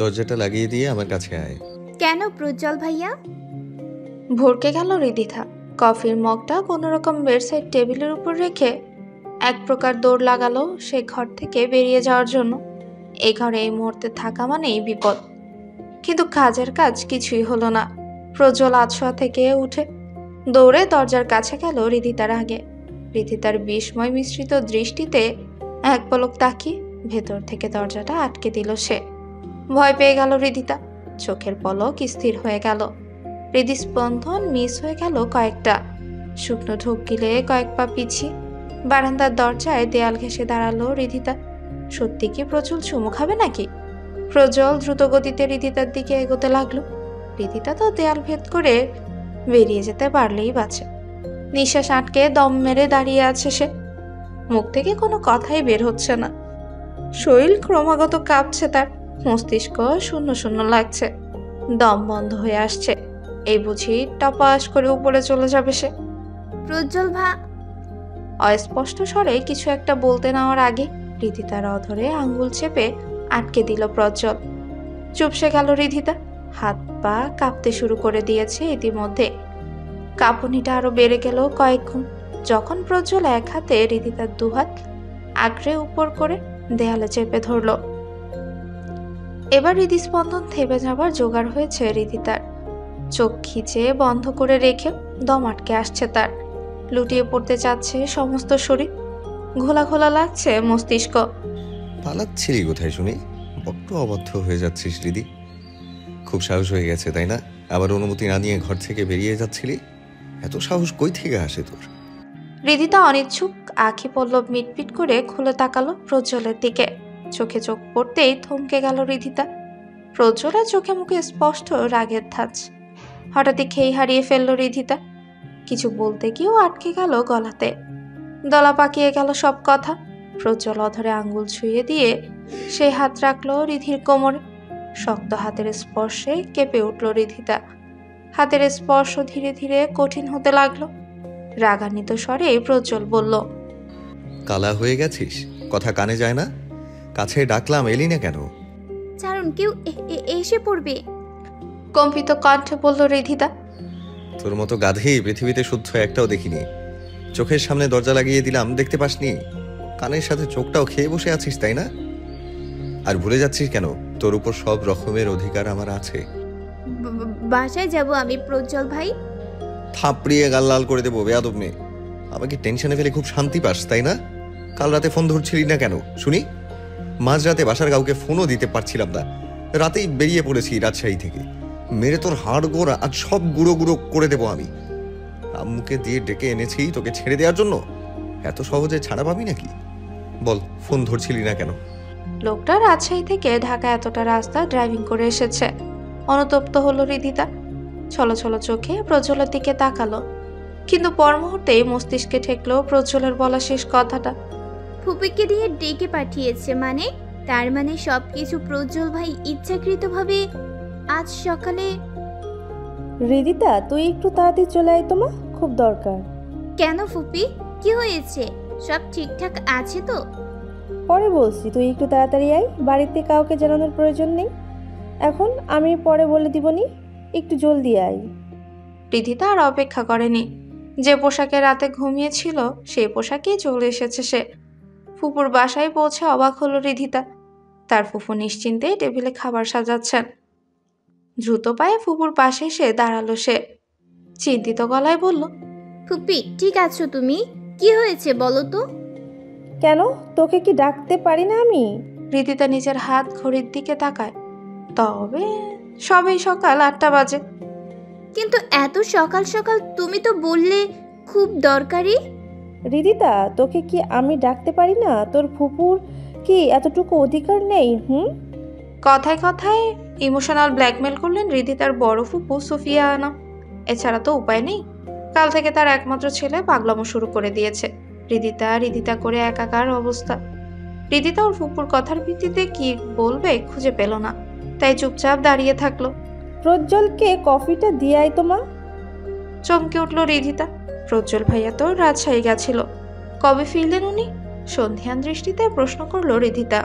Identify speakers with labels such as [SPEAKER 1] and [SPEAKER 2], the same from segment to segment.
[SPEAKER 1] দরজাটা লাগিয়ে দিয়ে আমার কাছে আয়।
[SPEAKER 2] কেন প্রজ্জ্বল ভাইয়া?
[SPEAKER 3] ভরকে গেল রিদিতা। কফির মগটা কোনোরকম বেডসাইড টেবিলের উপর রেখে এক প্রকার দৌড় লাগালো সে ঘর থেকে বেরিয়ে যাওয়ার জন্য। এই ঘরে এই মুহূর্তে থাকা মানেই বিপদ। কিন্তু কাজের কাজ কিছুই হলো না। প্রজ্জ্বল আছোয়া থেকে উঠে দৌড়ে দরজার কাছে গেল রিদিতার আগে। রিদিতার বিস্ময় মিশ্রিত দৃষ্টিতে এক পলক তাকিয়ে ভেতর থেকে দরজাটা আটকে দিল সে। ভয় পেয়ে গেল রিদিতা। চোখের পলক স্থির হয়ে গেল। হৃদস্পন্দন মিস হয়ে গেল কয়েকটা। শুকনো ঢোক গিলে কয়েক পা পিছিয়ে বারান্দার দরজায় দেয়াল ঘেঁষে দাঁড়ালো রিদিতা। সত্যি কি প্রজ্জ্বল চুমু খাবে নাকি? প্রজ্জ্বল দ্রুত গতিতে রিদিতার দিকে এগোতে লাগলো। রিদিতা তো দেয়াল ভেদ করে বেরিয়ে যেতে পারলেই বাঁচে। নিঃশ্বাস আটকে দম মেরে দাঁড়িয়ে আছে সে। মুখ থেকে কোনো কথাই বের হচ্ছে না। শরীর ক্রমাগত কাঁপছে তার। মস্তিষ্ক শূন্য শূন্য লাগছে। দম বন্ধ হয়ে আসছে। এই বুঝি টপাস করে উপরে চলে যাবে সে।
[SPEAKER 2] প্রজ্জ্বল
[SPEAKER 3] অস্পষ্ট স্বরে কিছু একটা বলতে নেওয়ার আগে রিদিতার অধরে আঙ্গুল চেপে আটকে দিল প্রজ্জ্বল। চুপসে গেল রিদিতা। হাত পা কাঁপতে শুরু করে দিয়েছে ইতিমধ্যে। কাঁপুনিটা আরো বেড়ে গেল কয়েক গুণ যখন প্রজ্জ্বল এক হাতে রিদিতার দুহাত আঁকড়ে উপর করে দেয়ালে চেপে ধরল। এবার হৃদস্পন্দন থেমে যাবার জোগাড় হয়েছে রিদিতার। চোখ খিচে বন্ধ করে রেখে দম আটকে আসছে তার। লুটিয়ে পড়তে চাচ্ছে সমস্ত শরীর। ঘোলা ঘোলা লাগছে মস্তিষ্ক।
[SPEAKER 1] পালাচ্ছিলি কোথায় শুনি? বড্ড অবাধ্য হয়ে যাচ্ছিস হৃদি। খুব সাহস হয়ে গেছে তাই না? আবার অনুমতি না নিয়ে ঘর থেকে বেরিয়ে যাচ্ছিলি? এত সাহস কই থেকে আসে তোর?
[SPEAKER 3] রিদিতা অনিচ্ছুক আঁখি পল্লব মিটমিট করে খুলে তাকালো প্রজ্জ্বলের দিকে। চোখে চোখ পড়তেই থমকে গেল রিদিতা। প্রজ্জ্বলের চোখে মুখে স্পষ্ট রাগের ধাঁচ। হঠাৎই খেই হারিয়ে ফেলল রিদিতা। কিছু বলতে গিয়েও আটকে গেল গলাতে। দলা পাকিয়ে গেল সব কথা। প্রজ্জ্বল অধরে আঙ্গুল ছুঁয়ে দিয়ে সে হাত রাখলো রিধির কোমরে। শক্ত হাতের স্পর্শে কেঁপে উঠল রিদিতা। হাতের স্পর্শ ধীরে ধীরে কঠিন হতে লাগলো। রাগান্বিত স্বরে প্রজ্জ্বল বলল,
[SPEAKER 1] কালা হয়ে গেছিস? কথা কানে যায় না? কাছে ডাকলাম, এলি না কেন?
[SPEAKER 2] চারণ, কেউ এসে পড়বে।
[SPEAKER 3] কম্পিত কণ্ঠে বলল রিদিতা।
[SPEAKER 1] তোর মতো গাধেই পৃথিবীতে শুদ্ধ একটাও দেখিনি। চোখের সামনে দরজা লাগিয়ে দিলাম, দেখতে পাসনি? কানের সাথে চোখটাও খেয়ে বসে আছিস তাই না? আর ভুলে যাচ্ছিস কেন তোর উপর সব রকমের অধিকার আমার আছে?
[SPEAKER 2] বাসায় যাব আমি প্রজ্জ্বল ভাই।
[SPEAKER 1] থাপড়িয়ে গাল লাল করে দেবো বেয়াদব মেয়ে। আমাকে টেনশনে ফেলে খুব শান্তি পাস তাই না? কাল রাতে ফোন ধরছিলি না কেন শুনি? মাঝরাতে বাসার কাউকে ফোনও দিতে পারছিলাম না। রাতেই বেরিয়ে পড়েছি রাজশাহী থেকে। মেরে তোর হাড় গোড়া আজ সব গুঁড়ো গুঁড়ো করে দেবো আমি। আম্মুকে দিয়ে ডেকে এনেছি তোকে ছেড়ে দেওয়ার জন্য। এত সহজে ছাড়া পাবি নাকি? বল, ফোন ধরছিলি না কেন?
[SPEAKER 3] লোকটা রাজশাহী থেকে ঢাকা এতটা রাস্তা ড্রাইভিং করে এসেছে। অনুতপ্ত হলো রিদিতা। ছলো ছলো চোখে প্রজ্জ্বলের দিকে তাকালো। কিন্তু পর মুহূর্তেই মস্তিষ্কে ঠেকলো প্রজ্জ্বলের বলা শেষ কথাটা।
[SPEAKER 2] ফুপিকে দিয়ে ডেকে পাঠিয়েছে মানে? তার মানে সবকিছু প্রজ্জ্বল ভাই ইচ্ছাকৃতভাবে আজ সকালে।
[SPEAKER 4] রিদিতা, তুই একটু তাড়াতাড়ি চলে আয় তো মা, খুব দরকার।
[SPEAKER 2] কেন ফুপি, কি হয়েছে? সব ঠিকঠাক আছে তো?
[SPEAKER 4] পরে বলছি, তুই একটু তাড়াতাড়ি আয়, বাড়িতে কাউকে জানানোর প্রয়োজন নেই। এখন আমি পরে বলে দিবনি, একটু জলদি আয়।
[SPEAKER 3] রিদিতা আর অপেক্ষা করেনি। যে পোশাকে রাতে ঘুমিয়েছিল সেই পোশাকেই চলে এসেছে সে। ফুপুর বাসায় পৌঁছে অবাক হলো রিদিতা। তার ফুফু নিশ্চিন্তে টেবিলে খাবার সাজাচ্ছেন। দ্রুত পায়ে ফুপুর পাশে এসে দাঁড়ালো সে। চিন্তিত গলায় বলল,
[SPEAKER 2] ফুপি ঠিক আছো তুমি? কি হয়েছে বলো তো?
[SPEAKER 4] কেন, তোকে কি ডাকতে পারি না আমি?
[SPEAKER 3] রিদিতা নিজের হাত ঘড়ির দিকে তাকায়। তবে সবেই সকাল 8টা বাজে।
[SPEAKER 2] কিন্তু এত সকাল সকাল তুমি তো বললে খুব দরকারি।
[SPEAKER 4] রিদিতা, তোকে কি আমি ডাকতে পারি না? তোর ফুপুর কি এতটুকু অধিকার নেই?
[SPEAKER 3] কথায় কথায় ইমোশনাল ব্ল্যাকমেল করলেন রিদিতার বড় ফুপু সুফিয়া আনা। এছাড়া তো উপায় নেই। কাল থেকে তার একমাত্র ছেলে পাগলামো শুরু করে দিয়েছে। রিদিতা করে একাকার অবস্থা। রিদিতা ওর ফুপুর কথার ভিত্তিতে কি বলবে খুঁজে পেল না, তাই চুপচাপ দাঁড়িয়ে থাকলো।
[SPEAKER 4] প্রজ্জ্বলকে কফিটা দিয়ে আয় তো মা।
[SPEAKER 3] চমকে উঠল রিদিতা। প্রজ্জ্বল ভাইয়া তো রাজশাহী গেছিল। কবে ফিরলেন উনি? সন্ধিয়ান দৃষ্টিতে প্রশ্ন করলো রিদিতা।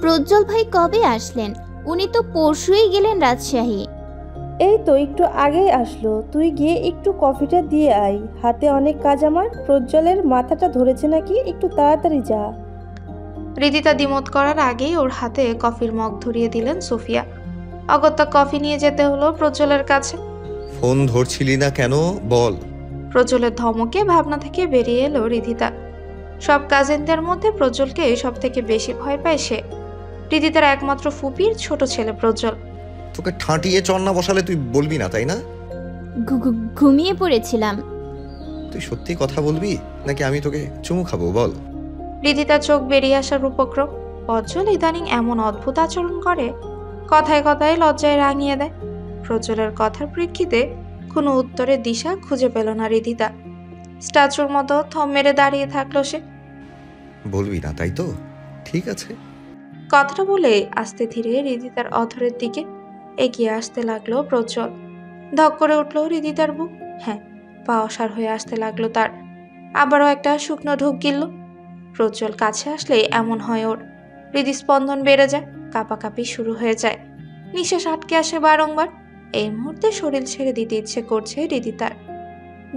[SPEAKER 2] প্রজ্জ্বল ভাই কবে আসলেন? উনি তো পরশুই গেলেন রাজশাহী।
[SPEAKER 4] এই তো একটু আগেই আসলো, তুই গিয়ে একটু কফিটা দিয়ে আয়, হাতে অনেক কাজ আমার। প্রজ্জ্বলের মাথাটা ধরেছে নাকি, একটু তাড়াতাড়ি যা।
[SPEAKER 3] রিদিতা দ্বিমত করার আগেই ওর হাতে কফির মগ ধরিয়ে দিলেন সোফিয়া। অগত্যা কফি নিয়ে যেতে হলো প্রজ্জ্বলের কাছে।
[SPEAKER 1] ফোন ধরছিলি না কেন বল।
[SPEAKER 3] প্রজ্জ্বলের ধমকে ভাবনা থেকে বেরিয়ে এলো রিদিতা। সব কাজিনদের মধ্যে প্রজ্জ্বলকে সব থেকে বেশি ভয় পায় সে। রিদিতার একমাত্র ফুপির ছোট ছেলে প্রজ্জ্বল।
[SPEAKER 1] তোকে ঠাঁটিয়ে চন্না বসালে তুই বলবি না, তাই না?
[SPEAKER 2] ঘুমিয়ে পড়েছিলাম।
[SPEAKER 1] তুই সত্যি কথা বলবি নাকি আমি তোকে চুমু খাবো বল।
[SPEAKER 3] রিদিতার চোখ বেরিয়ে আসার উপক্রম। প্রজ্জ্বল ইদানিং এমন অদ্ভুত আচরণ করে, কথায় কথায় লজ্জায় রাঙিয়ে দেয়। প্রজ্জ্বলের কথার প্রেক্ষিতে কোনো উত্তরের দিশা খুঁজে পেল না রিদিতা। স্ট্যাচুর মতো থম মেরে দাঁড়িয়ে থাকলো সে।
[SPEAKER 1] বলবি না তাই তো, ঠিক আছে।
[SPEAKER 3] কথাটা বলে আস্তে ধীরে রিদিতার অধরের দিকে এগিয়ে আসতে লাগলো প্রজ্জ্বল। ধক করে উঠল রিদিতার বুক। হ্যাঁ, পা অসাড় হয়ে আসতে লাগলো তার। আবারও একটা শুকনো ঢোক গিলল। প্রজ্জ্বল কাছে আসলে এমন হয় ওর। হৃদস্পন্দন বেড়ে যায়, কাঁপাকাঁপি শুরু হয়ে যায়, নিঃশ্বাস আটকে আসে বারংবার। এই মুহূর্তে শরীর ছেড়ে দিতে ইচ্ছে করছে রিদিতার।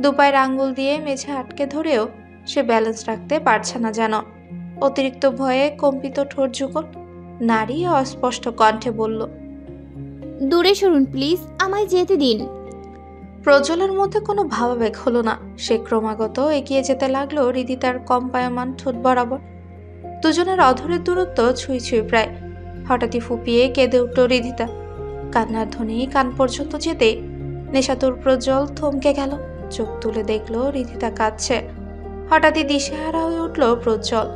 [SPEAKER 3] দুপায়ের আঙ্গুল দিয়ে মেঝে আটকে ধরেও সে ব্যালেন্স রাখতে পারছে না যেন। অতিরিক্ত ভয়ে কম্পিত ঠোঁট ঝুঁকল। নারী অস্পষ্ট কণ্ঠে বলল,
[SPEAKER 2] দূরে সরুন প্লিজ, আমায় যেতে দিন।
[SPEAKER 3] প্রজ্জ্বলের মধ্যে কোনো ভাবাবেগ হলো না। সে ক্রমাগত এগিয়ে যেতে লাগলো রিদিতার কম্পায়মান ঠোঁট বরাবর। দুজনের অধরের দূরত্ব ছুঁই ছুঁই প্রায়। হঠাৎই ফুপিয়ে কেঁদে উঠল রিদিতা। কান্নার ধ্বনি কান পর্যন্ত যেতে নেশাতুর প্রজ্জ্বল থমকে গেল। চোখ তুলে দেখলো রিদিতা কাঁদছে। হঠাৎই দিশেহারা হয়ে উঠল প্রজ্জ্বল।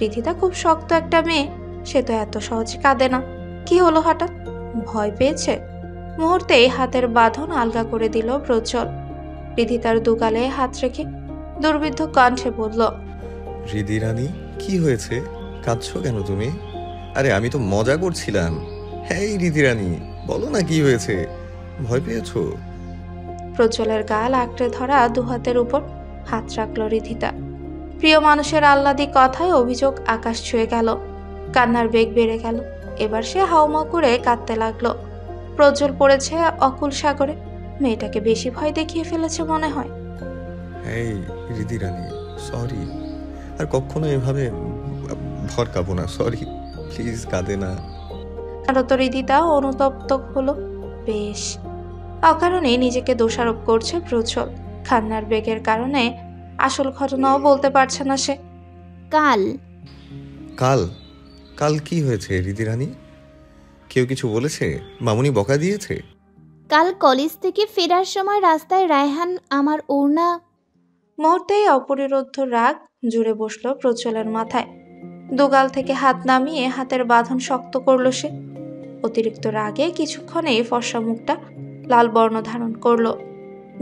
[SPEAKER 3] রিদিতা খুব শক্ত একটা মেয়ে, সে তো এত সহজে কাঁদে না। কি হলো হঠাৎ? ভয় পেয়েছে? মুহূর্তেই হাতের বাঁধন আলগা করে দিল প্রজ্জ্বল। রিদিতার দুগালে হাত রেখে দুর্বিদ্ধ কণ্ঠে বলল,
[SPEAKER 1] হৃদি রানী, কি হয়েছে? কাঁদছো কেন তুমি? আরে আমি তো মজা করছিলাম। হ্যাঁ হৃদি রানী, বলো না কি হয়েছে, ভয় পেয়েছো?
[SPEAKER 3] প্রজ্জ্বলের গাল আঁকড়ে ধরা দুহাতের উপর হাত রাখল রিদিতা। প্রিয় মানুষের আহ্লাদি কথায় অভিযোগ আকাশ ছুঁয়ে গেল। কান্নার বেগ বেড়ে গেল। এবার সে হাউমাউ করে কাঁদতে লাগলো। প্রজ্জ্বল পড়েছে অকুল সাগরে। মেয়েটাকে বেশি ভয় দেখিয়ে ফেলেছে মনে হয়।
[SPEAKER 1] এই হৃদি রানী, সরি, আর কখনো এভাবে ভরকাবো না, সরি, প্লিজ কাঁদে না।
[SPEAKER 3] আরত রিদিতা অনুতপ্ত হলো। বেশ, অকারণে নিজেকে দোষারোপ করছে প্রজ্জ্বল। কান্নার বেগের কারণে আসল ঘটনাও বলতে পারছে না সে।
[SPEAKER 2] কাল
[SPEAKER 1] কাল? কাল কি হয়েছে হৃদি রানী? কেউ কিছু বলেছে? মামুনি বকা দিয়েছে?
[SPEAKER 2] কাল কলেজ থেকে ফেরার সময় রাস্তায় রায়হান আমার ওড়না।
[SPEAKER 3] মুহূর্তেই অপরিরোধ্য রাগ জুড়ে বসলো প্রজ্জ্বলের মাথায়। দুগাল থেকে হাত নামিয়ে হাতের বাঁধন শক্ত করলো সে। অতিরিক্ত রাগে কিছুক্ষণেই ফর্সা মুখটা লাল বর্ণ ধারণ করলো।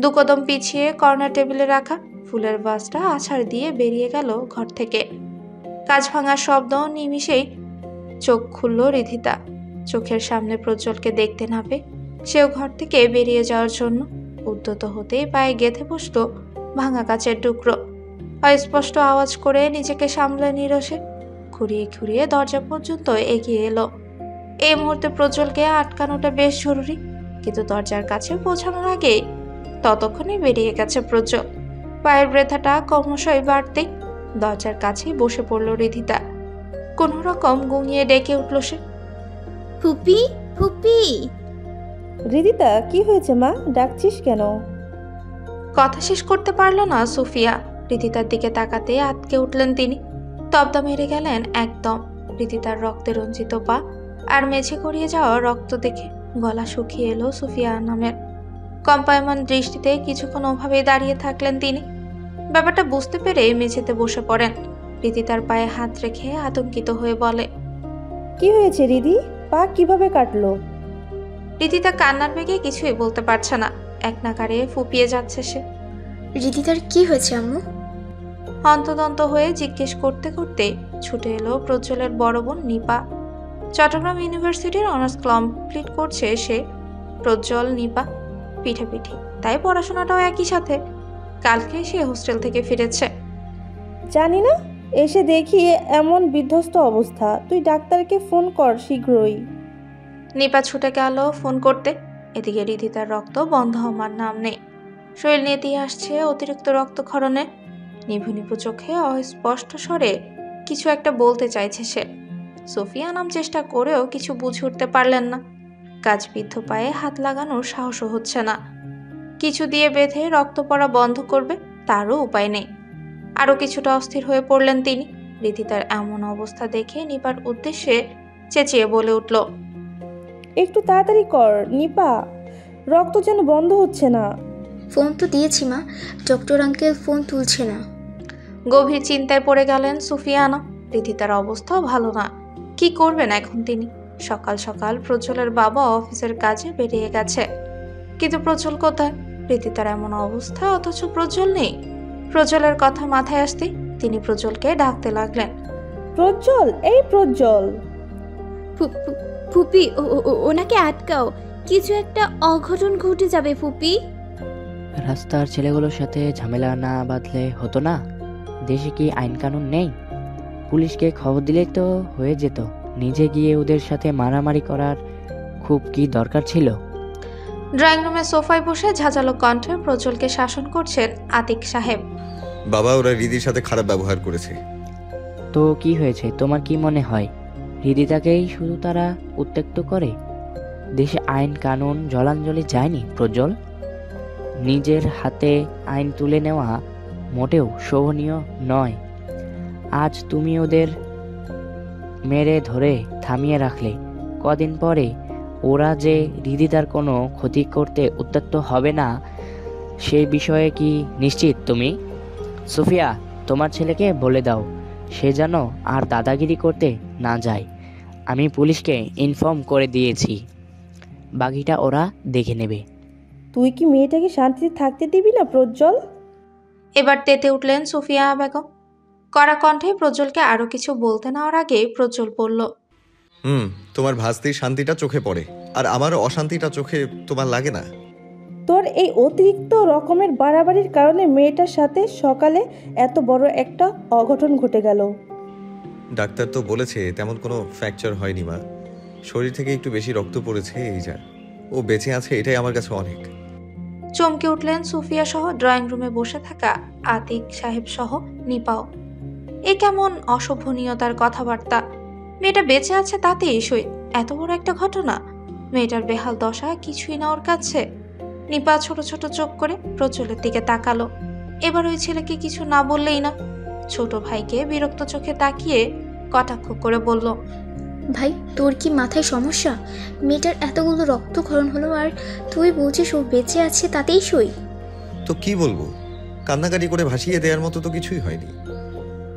[SPEAKER 3] দুকদম পিছিয়ে কর্নার টেবিলে রাখা ফুলের ভাসটা আছাড় দিয়ে বেরিয়ে গেল ঘর থেকে। কাঁচ ভাঙার শব্দ নিমিষেই চোখ খুলল রিদিতা। চোখের সামনে প্রজ্জ্বলকে দেখতে না পেয়ে সেও ঘর থেকে বেরিয়ে যাওয়ার জন্য উদ্যত হতেই পায়ে গেঁথে বসলো ভাঙা কাচের টুকরো। অস্পষ্ট আওয়াজ করে নিজেকে সামলে নিল সে। ঘুরিয়ে ঘুরিয়ে দরজা পর্যন্ত এগিয়ে এলো। এই মুহূর্তে প্রজ্জ্বলকে আটকানোটা বেশ জরুরি, কিন্তু দরজার কাছে পৌঁছানোর আগেই ততক্ষণে বেরিয়ে গেছে প্রজ্জ্বল। পায়ের ব্যথাটা ক্রমশই বাড়তেই দরজার কাছেই বসে পড়ল রিদিতা। কোনো রকম গুঙিয়ে ডেকে উঠল সে,
[SPEAKER 2] ফুপি, ফুপি।
[SPEAKER 4] রিদিতা, কি হয়েছে মা, ডাকছিস কেন?
[SPEAKER 3] কথা শেষ করতে পারল না সুফিয়া। রিদিতার দিকে তাকাতে আটকে উঠলেন তিনি। তবদা মেরে গেলেন একদম। রিদিতার রক্তে রঞ্জিত পা আর মেঝে গড়িয়ে যাওয়া রক্ত দেখে গলা শুকিয়ে এলো সুফিয়া নামের। কম্পায়মান দৃষ্টিতে কিছুক্ষণ ওভাবেই দাঁড়িয়ে থাকলেন তিনি। ব্যাপারটা বুঝতে পেরে মেঝেতে বসে পড়েন। রিদিতার পায়ে হাত রেখে আতঙ্কিত হয়ে বলে,
[SPEAKER 4] কি হয়েছে রিদি, পা কিভাবে কাটলো?
[SPEAKER 3] রিদিতা কান্নার বেগে কিছুই বলতে পারছে না। এক নাকারে ফুপিয়ে যাচ্ছে সে।
[SPEAKER 5] রিদিতার কি হয়েছে আম্মু?
[SPEAKER 3] হন্তদন্ত হয়ে জিজ্ঞেস করতে করতে ছুটে এলো প্রজ্জ্বলের বড় বোন নিপা। চট্টগ্রাম ইউনিভার্সিটির অনার্স কমপ্লিট করছে সে। প্রজ্জ্বল নিপা পিঠাপিঠি, তাই পড়াশোনাটাও একই সাথে। কালকে সে হোস্টেল থেকে ফিরেছে।
[SPEAKER 4] জানি না, এসে দেখি এমন বিধ্বস্ত অবস্থা। তুই ডাক্তারকে ফোন কর শীঘ্রই।
[SPEAKER 3] নিপা ছুটে গেল ফোন করতে। এদিকে রিধিতার রক্ত বন্ধ হওয়ার নাম নেই। শরীর নেতিয়ে আসছে অতিরিক্ত রক্তক্ষরণে। নিভু নিভু চোখে অস্পষ্ট স্বরে কিছু একটা বলতে চাইছে সে। সোফিয়া আনাম চেষ্টা করেও কিছু বুঝে উঠতে পারলেন না। কাজবিদ্ধ পায়ে হাত লাগানোর সাহসও হচ্ছে না। কিছু দিয়ে বেঁধে রক্ত পড়া বন্ধ করবে তারও উপায় নেই। আরও কিছুটা অস্থির হয়ে পড়লেন তিনি। রিধিতার এমন অবস্থা দেখে নিপার উদ্দেশ্যে চেঁচিয়ে বলে উঠল,
[SPEAKER 4] একটু তাড়াতাড়ি কর নিপা, রক্ত যেন বন্ধ হচ্ছে না।
[SPEAKER 5] ফোন তো দিয়েছি মা, ডক্টর আঙ্কেল ফোন তুলছে না।
[SPEAKER 3] গভীর চিন্তায় পড়ে গেলেন সুফিয়া আনাম। রিধিতার অবস্থাও ভালো না। কি করবেন এখন তিনি? সকাল সকাল প্রজ্জ্বলের বাবা অফিসের কাজে বেরিয়ে গেছে, কিন্তু প্রজ্জ্বল কোথায়? রিধিতার এমন অবস্থা অথচ প্রজ্জ্বল নেই। প্রজ্জ্বলের কথা মাথায় আসতেই তিনি প্রজ্জ্বলকে ডাকতে লাগলেন।
[SPEAKER 4] প্রজ্জ্বল, এই প্রজ্জ্বল।
[SPEAKER 2] ফুপি, ওনাকে আটকাও, কিছু একটা অঘটন ঘটে যাবে ফুপি।
[SPEAKER 6] রাস্তার ছেলেগুলোর সাথে ঝামেলা না বাঁধলে হতো না? দেশে কি আইন কানুন নেই? পুলিশকে খবর দিলেই তো হয়ে যেত। নিজে গিয়ে ওদের সাথে মারামারি করার খুব কি দরকার ছিল?
[SPEAKER 3] ড্রয়িং রুমে সোফায় বসে ঝাঁঝালো কণ্ঠে প্রজ্জ্বলকে শাসন করছেন আতিক সাহেব।
[SPEAKER 1] বাবা, ওরা রিদির সাথে খারাপ ব্যবহার করেছে।
[SPEAKER 6] তো কি হয়েছে? তোমার কি মনে হয় হৃদিতাকেই শুধু তারা উত্ত্যক্ত করে? দেশে আইন কানুন জলাঞ্জলি যায়নি প্রজ্জ্বল। নিজের হাতে আইন তুলে নেওয়া মোটেও শোভনীয় নয়। আজ তুমি ওদের মেরে ধরে থামিয়ে রাখলে, কদিন পরে ওরা যে হৃদিতার কোনো ক্ষতি করতে উদ্যত হবে না সেই বিষয়ে কি নিশ্চিত তুমি? সুফিয়া, তোমার ছেলেকে বলে দাও সে যেন আর দাদাগিরি করতে না যায়। আমি পুলিশকে ইনফর্ম করে দিয়েছি, বাকিটা ওরা দেখে নেবে।
[SPEAKER 4] তুই কি মেয়েটাকে শান্তিতে থাকতে দিবি না প্রজ্জ্বল?
[SPEAKER 3] এবার তেতে উঠলেন সুফিয়া বেগম। কড়া কণ্ঠে প্রজ্জ্বলকে আরো কিছু বলতে নেওয়ার আগে প্রজ্জ্বল বলল,
[SPEAKER 1] তোমার ভাস্তির শান্তিটা চোখে পড়ে, আর আমার অশান্তিটা চোখে তোমার লাগে না?
[SPEAKER 4] তোর এই অতিরিক্ত রকমের বাড়াবাড়ির কারণে মেয়েটার সাথে সকালে এত বড় একটা অঘটন ঘটে গেল।
[SPEAKER 1] ডাক্তার তো বলেছে তেমন কোনো ফ্র্যাকচার হয়নি মা, শরীর থেকে একটু বেশি রক্ত পড়েছে, এই যা। ও বেঁচে আছে, এটাই আমার কাছে অনেক।
[SPEAKER 3] চমকে উঠলেন সুফিয়া সহ ড্রয়িং রুমে বসে থাকা আতিক সাহেব সহ নিপাও। এ কেমন অশোভনীয়তার কথাবার্তা! মেয়েটা বেঁচে আছে তাতেই সই, এত বড় একটা ঘটনা! মেয়েটার বেহাল দশা কিছুই না ওর কাছে। নিপা ছোট ছোট চোখ করে প্রজ্জ্বলের দিকে তাকালো। এবার ওই ছেলেকে কিছু না বললেই না। ছোট ভাইকে বিরক্ত চোখে তাকিয়ে কটাক্ষ করে বলল,
[SPEAKER 5] ভাই, তোর কি মাথায় সমস্যা? মেয়েটার এতগুলো রক্তক্ষরণ হলো আর তুই বলছিস ও বেঁচে আছে তাতেই সই?
[SPEAKER 1] তো কি বলবো, কান্নাকাটি করে ভাসিয়ে দেওয়ার মতো তো কিছুই হয়নি।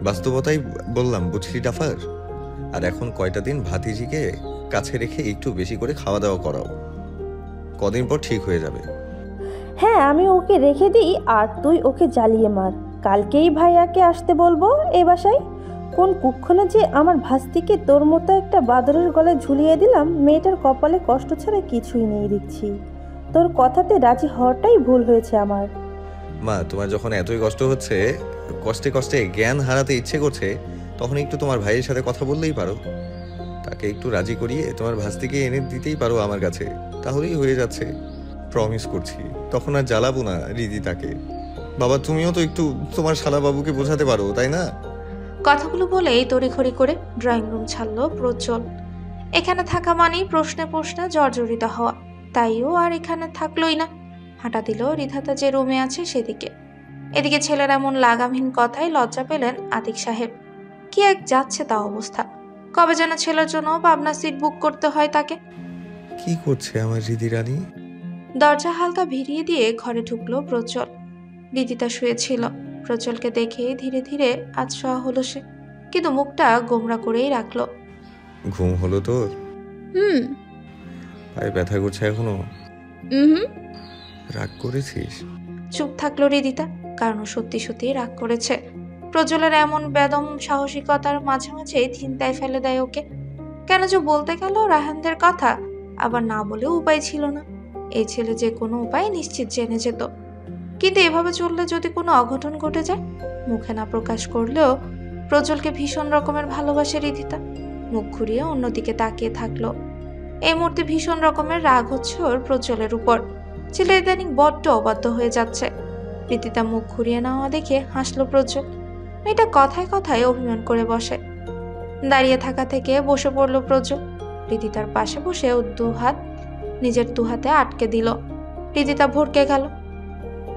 [SPEAKER 1] বাস্তবতাই বললাম, বুঝলি ডাফার। আর এখন কয়টা দিন ভাতিজিকে কাছে রেখে একটু বেশি করে খাওয়া দাওয়া করাও, কদিন পর ঠিক হয়ে যাবে।
[SPEAKER 4] হ্যাঁ, আমি ওকে রেখে দিই আর তুই ওকে জ্বালিয়ে মার। কালকেই ভাইয়াকে আসতে বলবো এই বাসায়। কোন কুক্ষণে যে আমার ভাস্তিকে তোর মতো একটা বাদরের গলায় ঝুলিয়ে দিলাম। মেয়েটার কপালে কষ্ট ছাড়া কিছুই নেই দেখছি। তোর কথাতে রাজি হওয়াটাই ভুল হয়েছে আমার।
[SPEAKER 1] মা, তোমার যখন এতই কষ্ট হচ্ছে, কষ্টে কষ্টে জ্ঞান হারাতে ইচ্ছে করছে, তখন একটু তোমার ভাইয়ের সাথে কথা বললেই পারো। তাকে একটু রাজি করিয়ে তোমার ভাস্তিকে এনে দিতেই পারো আমার কাছে, তাহলেই হয়ে যাচ্ছে। প্রমিস করছি, তখন আর জ্বালাবো না রিদিতাকে। বাবা, তুমিও তো একটু তোমার শালাবাবুকে বোঝাতে পারো, তাই না?
[SPEAKER 3] কথাগুলো বলেই তড়িঘড়ি করে ড্রয়িং রুম ছাড়লো প্রজ্জ্বল। এখানে থাকা মানেই প্রশ্নে প্রশ্নে জর্জরিত হওয়া, তাইও আর এখানে থাকলোই না। হাঁটা দিল রিধাতা যে রুমে আছে সেদিকে। এদিকে ছেলের এমন লাগামহীন কথায় লজ্জা পেলেন আতিক সাহেব। কি এক যাচ্ছে তা অবস্থা! কবে যেন ছেলের জন্য পাবনা সিট বুক করতে হয় তাকে।
[SPEAKER 1] কি করছে আমার রিদি রানী?
[SPEAKER 3] দরজা হালকা ভিড়িয়ে দিয়ে ঘরে ঢুকলো প্রজ্জ্বল। রিদিতা শুয়েছিল। প্রজ্জ্বলকে দেখে ধীরে ধীরে আছড়া হলো সে, কিন্তু মুখটা গোমরা করেই রাখলো।
[SPEAKER 1] ঘুম হলো তোর?
[SPEAKER 2] হুম।
[SPEAKER 1] পায়ে ব্যথা করছে এখনো?
[SPEAKER 2] হুম।
[SPEAKER 1] রাগ করেছিস?
[SPEAKER 3] চুপ থাকলো রিদিতা, কারণ সত্যি সত্যি রাগ করেছে। প্রজ্জ্বলের এমন বেদম সাহসিকতার মাঝে মাঝে চিন্তায় ফেলে দেয় ওকে। কেন যে বলতে গেল রায়হানদের কথা, আবার না বলেও উপায় ছিল না। এই ছেলে যে কোনো উপায় নিশ্চিত জেনে যেত, কিন্তু এভাবে চললে যদি কোনো অঘটন ঘটে যায়। মুখে না প্রকাশ করলেও প্রজ্জ্বলকে ভীষণ রকমের ভালোবাসে রিদিতা। মুখ ঘুরিয়ে অন্যদিকে তাকিয়ে থাকলো। এই মুহূর্তে ভীষণ রকমের রাগ হচ্ছে ওর প্রজ্জ্বলের উপর। ছেলে ইদানিং বড্ড অবাধ্য হয়ে যাচ্ছে। রীতিতা মুখ ঘুরিয়ে নেওয়া দেখে হাসলো প্রজ্জ্বল। মেয়েটা কথায় কথায় অভিমান করে বসে। দাঁড়িয়ে থাকা থেকে বসে পড়লো প্রজ্জ্বল। রীতিতার পাশে বসে ও নিজের দু হাতে আটকে দিল। রীতিতা ভড়কে গেল।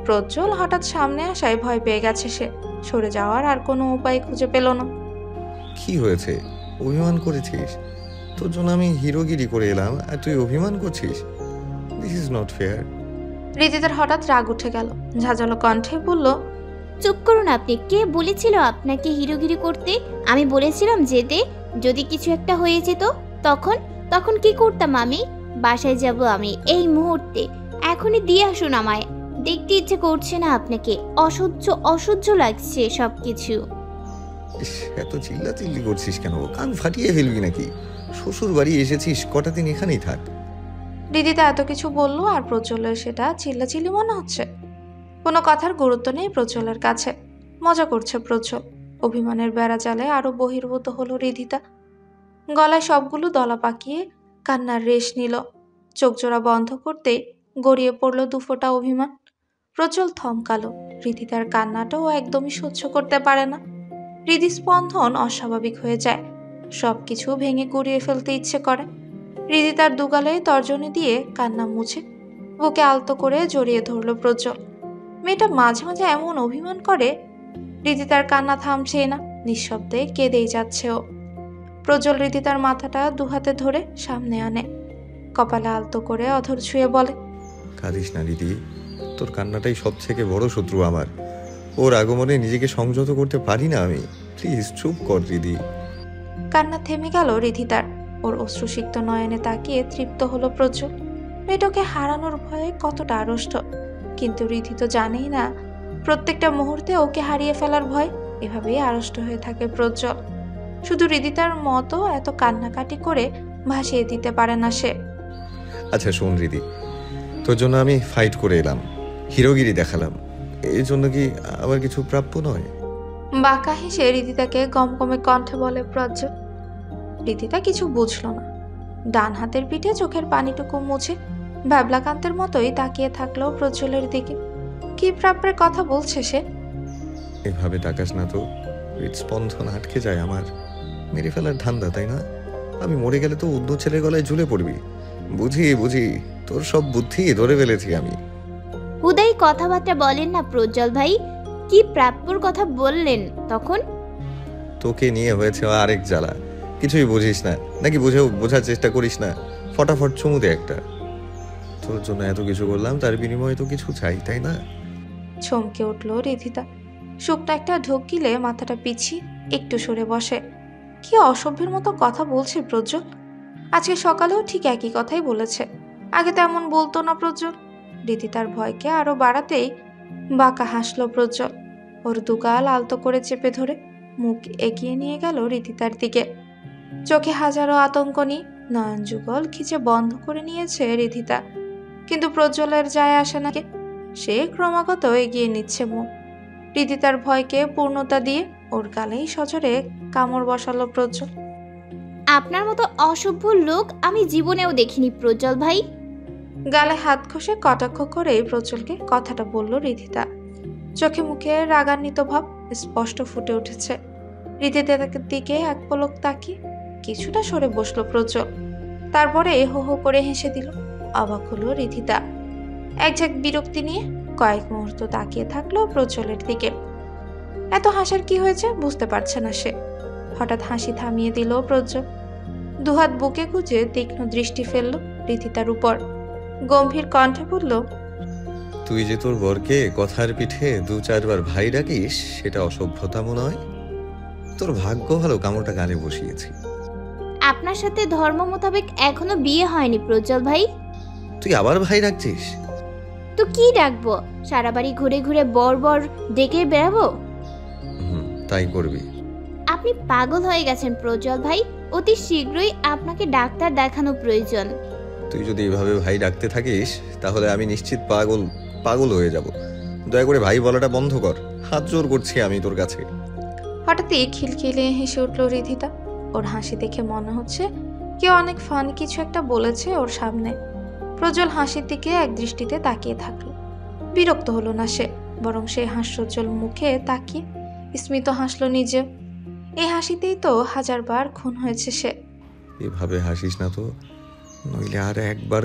[SPEAKER 3] প্রজ্জ্বল হঠাৎ সামনে আসায় ভয় পেয়ে গেছে সে। সরে যাওয়ার আর কোনো উপায় খুঁজে পেল না।
[SPEAKER 1] কি হয়েছে? অভিমান করেছিস? তোর জন্য আমি হিরোগিরি করে এলাম আর তুই অভিমান করছিস? This is not fair.
[SPEAKER 3] রীতিতার হঠাৎ রাগ উঠে গেল। ঝাঁঝালো কণ্ঠে বলল,
[SPEAKER 2] চুপ করুন আপনি। কে বলেছিল আপনাকে হিরোগিরি করতে? আমি বলেছিলাম যেতে, যদি কিছু একটা হয়ে যেত তখন তখন কি করতাম আমি? বাসায় যাব আমি এই মুহূর্তে। এখনই দিয়ে আসুন আমায়। দেখতে ইচ্ছে করছে না আপনাকে। অসহ্য লাগছে সবকিছু।
[SPEAKER 1] ইস, এত চিল্লাচিল্লি করছিস কেন? কান ফাটিয়ে ফেলবি নাকি? শ্বশুর বাড়ি এসেছিস, কটা দিন এখানেই থাক।
[SPEAKER 3] রীতিতা এত কিছু বলল আর প্রজ্জ্বলের সেটা চিল্লাচিল্লি মনে হচ্ছে। কোনো কথার গুরুত্ব নেই প্রজ্জ্বলের কাছে। মজা করছে প্রজ্জ্বল। অভিমানের বেড়া জালে আরো বহির্ভূত হলো রীতিতা। গলায় সবগুলো দলা পাকিয়ে কান্নার রেশ নিল। চোখ জোড়া বন্ধ করতে গড়িয়ে পড়ল দুফোঁটা অভিমান। প্রজ্জ্বল থমকালো। রীতিতার কান্নাটাও একদমই সহ্য করতে পারে না। হৃদস্পন্দন অস্বাভাবিক হয়ে যায়। সবকিছু ভেঙে গুড়িয়ে ফেলতে ইচ্ছে করে। রীতিতার দুগালে তর্জনী দিয়ে কান্না মুছে বুকে আলতো করে জড়িয়ে ধরল প্রজ্জ্বল। মেয়েটা মাঝে মাঝে এমন অভিমান করে, রীতিতার কান্না থামছেই না। নিঃশব্দে কেঁদেই যাচ্ছে ও। প্রজ্জ্বল রীতিতার মাথাটা দুহাতে ধরে সামনে আনে। কপালে আলতো করে অধর ছুঁয়ে বলে,
[SPEAKER 1] কাঁদিস না দিদি, তোর কান্নাটাই সব থেকে বড় শত্রু আমার। ওর আগমনে নিজেকে সংযত করতে পারি না আমি। প্লিজ চুপ কর দিদি।
[SPEAKER 3] কান্না থেমে গেল রীতিতার। ওর অশ্রুসিক্ত নয়নে তাকিয়ে তৃপ্ত হলো প্রজ্জ্বল। মেয়েটাকে হারানোর ভয়ে কতটা আড়ষ্ট। কিন্তু রীতি তো জানেই না প্রত্যেকটা মুহূর্তে ওকে হারিয়ে ফেলার ভয়। এভাবেই আড়ষ্ট হয়ে থাকে প্রজ্জ্বল। শুধু রীতিতার মতো এত কান্নাকাটি করে ভাসিয়ে দিতে পারে না সে।
[SPEAKER 1] আচ্ছা শোন দিদি, তোর জন্য আমি ফাইট করে এলাম, হিরোগিরি দেখালাম। এই জন্য কি আমার কিছু প্রাপ্য নয়?
[SPEAKER 3] বাঁকা হেসে রীতিতাকে গমগমে কণ্ঠে বলে প্রজ্জ্বল। রীতিতা কিছু বুঝল না। ডান হাতের পিঠে চোখের পানিটুকু মুছে ভাবলাকান্তের মতোই তাকিয়ে থাকলো প্রজ্জ্বলের দিকে। কি প্রাপ্যের কথা বলছে সে?
[SPEAKER 1] এভাবে তাকাস না তো, হৃদস্পন্দন আটকে যায় আমার। মেরে ফেলার ধান্দা, তাই না? আমি মরে গেলে তো অন্য ছেলের গলায় ঝুলে পড়বি। বুঝি, তোর সব বুদ্ধি ধরে ফেলেছি আমি।
[SPEAKER 2] হুদাই কথাবার্তা বলেন না প্রজ্জ্বল ভাই। কি প্রাপ্যর কথা বললেন তখন?
[SPEAKER 1] তোকে নিয়ে হয়েছে আরেক জ্বালা। কিছুই বুঝিস না নাকি? বোঝার চেষ্টা করিস না। ফটাফট চুমু দে একটা। তোর জন্য এত কিছু করলাম, তার বিনিময়ে তো কিছু চাই, তাই না?
[SPEAKER 3] চমকে উঠল রীতিতা। শুকনো একটা ঢোক গিলে মাথাটা পিছিয়ে একটু সরে বসে। কি অসভ্যের মতো কথা বলছে প্রজ্জ্বল। আজকে সকালেও ঠিক একই কথাই বলেছে। আগে তেমন বলতো না প্রজ্জ্বল। রীতিতার ভয়কে আরো বাড়াতেই বাঁকা হাসলো প্রজ্জ্বল। ওর দুগাল আলতো করে চেপে ধরে মুখ এগিয়ে নিয়ে গেল রীতিতার দিকে। চোখে হাজারো আতঙ্ক নিয়ে নয়ন যুগল খিচে বন্ধ করে নিয়েছে রীতিতা। কিন্তু প্রজ্জ্বলের যায় আসে না। সে ক্রমাগত এগিয়ে নিচ্ছে মুখ। রীতিতার ভয়কে পূর্ণতা দিয়ে ওর গালেই সজোরে কামড় বসালো প্রজ্জ্বল।
[SPEAKER 2] আপনার মতো অসভ্য লোক আমি জীবনেও দেখিনি প্রজ্জ্বল ভাই।
[SPEAKER 3] গালে হাত ঘষে কটাক্ষ করে প্রজ্জ্বলকে কথাটা বলল রীতিতা। চোখে মুখে রাগান্বিত ভাব স্পষ্ট ফুটে উঠেছে। রীতিতার দিকে এক পলক তাকিয়ে কিছুটা সরে বসলো প্রজ্জ্বল। তারপরে হো হো করে হেসে দিল। অবাক হলো রীতিতা। এক ঝাঁক বিরক্তি নিয়ে কয়েক মুহূর্ত তাকিয়ে থাকলো প্রজ্জ্বলের দিকে। এত হাসার কি হয়েছে বুঝতে পারছে না সে। হঠাৎ হাসি থামিয়ে দিল প্রজ্জ্বল। দুহাত বুকে গুজে তীক্ষ্ণ দৃষ্টি ফেলল রীতিতার উপর। গম্ভীর কণ্ঠে বলল,
[SPEAKER 1] তুই যে তোর বরকে কথার পিঠে 2-4 বার ভাই ডাকিস, সেটা অসভ্যতা মনে হয়? তোর ভাগ্য ভালো কামড়টা গালে বসিয়েছি।
[SPEAKER 2] আপনার সাথে ধর্ম মোতাবেক এখনো বিয়ে হয়নি প্রজ্জ্বল ভাই।
[SPEAKER 1] তুই আবার ভাই ডাকছিস?
[SPEAKER 2] তো কি ডাকবো? সারা বাড়ি ঘুরে ঘুরে বর ডেকে বেড়াবো?
[SPEAKER 1] তাই করবি?
[SPEAKER 2] আপনি পাগল হয়ে গেছেন প্রজ্জ্বল ভাই। অতি শীঘ্রই আপনাকে ডাক্তার দেখানো প্রয়োজন।
[SPEAKER 1] তুই যদি এভাবে ভাই ডাকতে থাকিস তাহলে আমি নিশ্চিত পাগল হয়ে যাব। দয়া করে ভাই বলাটা বন্ধ কর, হাত জোর করছি আমি তোর কাছে।
[SPEAKER 3] হঠাৎই খিলখিলে হেসে উঠল রীতিতা। ওর হাসি দেখে মনে হচ্ছে কেউ অনেক ফানি কিছু একটা বলেছে ওর সামনে। প্রজ্জ্বল হাসির দিকে এক দৃষ্টিতে তাকিয়ে থাকলো। বিরক্ত হলো না সে, বরং সে হাস্যোজ্জ্বল মুখে তাকিয়ে স্মিত হাসলো নিজেও। এই হাসিতেই তো 1000 বার খুন হয়েছে সে।
[SPEAKER 1] এভাবে হাসিস না তো, নইলে আর একবার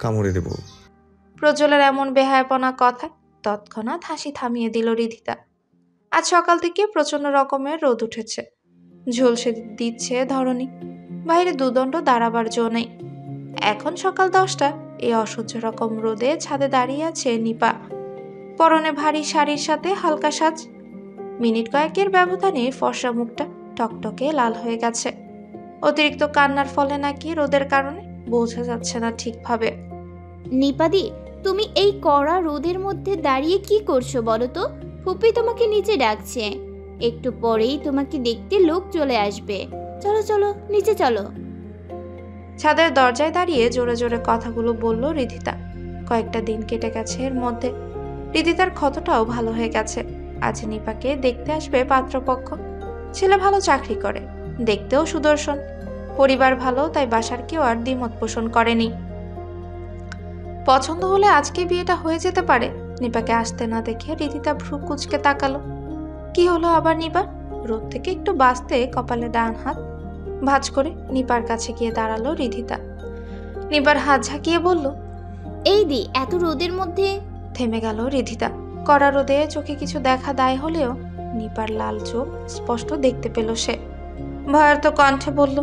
[SPEAKER 1] কামড়ে দেব।
[SPEAKER 3] প্রজ্জ্বলের এমন বেহায়াপনা কথা তৎক্ষণাৎ হাসি থামিয়ে দিল রিধিতা। আজ সকাল থেকে প্রচন্ড রকমের রোদ উঠেছে, ঝলসে দিচ্ছে ধরনী। বাইরে দুদণ্ড দাঁড়াবার জো নেই। এখন সকাল 10টা। এই অসহ্য রকম রোদে ছাদে দাঁড়িয়ে আছে নিপা। পরনে ভারী শাড়ির সাথে হালকা সাজ। মিনিট কয়েকের ব্যবধানে ফর্সা মুখটা টকটকে লাল হয়ে গেছে। অতিরিক্ত কান্নার ফলে নাকি রোদের কারণে, বোঝা যাচ্ছে না ঠিকভাবে।
[SPEAKER 2] নিপাদি, তুমি এই কড়া রোদের মধ্যে দাঁড়িয়ে কি করছো বলো তো? ফুপি তোমাকে নিচে ডাকছে, একটু পরেই তোমাকে দেখতে লোক চলে আসবে। চলো চলো, নিচে চলো।
[SPEAKER 3] ছাদের দরজায় দাঁড়িয়ে জোরে জোরে কথাগুলো বলল রিধিতা। কয়েকটা দিন কেটে গেছে এর মধ্যে। রিধিতার ক্ষতটাও ভালো হয়ে গেছে। আজ নিপাকে দেখতে আসবে পাত্রপক্ষ। ছেলে ভালো চাকরি করে, দেখতেও সুদর্শন, পরিবার ভালো, তাই বাসার কেউ আর দ্বিমত পোষণ করেনি। পছন্দ হলে আজকে বিয়েটা হয়ে যেতে পারে। নিপাকে আসতে না দেখে রিধিতা ভ্রু কুঁচকে তাকালো। কি হলো আবার নিপার? রোদ থেকে একটু বাঁচতে কপালে ডান হাত ভাঁজ করে নিপার কাছে গিয়ে দাঁড়ালো রিধিতা। নিপার হাত ঝাঁকিয়ে বলল,
[SPEAKER 2] এই দি, এত রোদের মধ্যে।
[SPEAKER 3] থেমে গেল রিধিতা। কড়া রোদে চোখে কিছু দেখা দায় হলেও নিপার লাল চোখ স্পষ্ট দেখতে পেল সে। ভয়ার্ত কণ্ঠে বলল,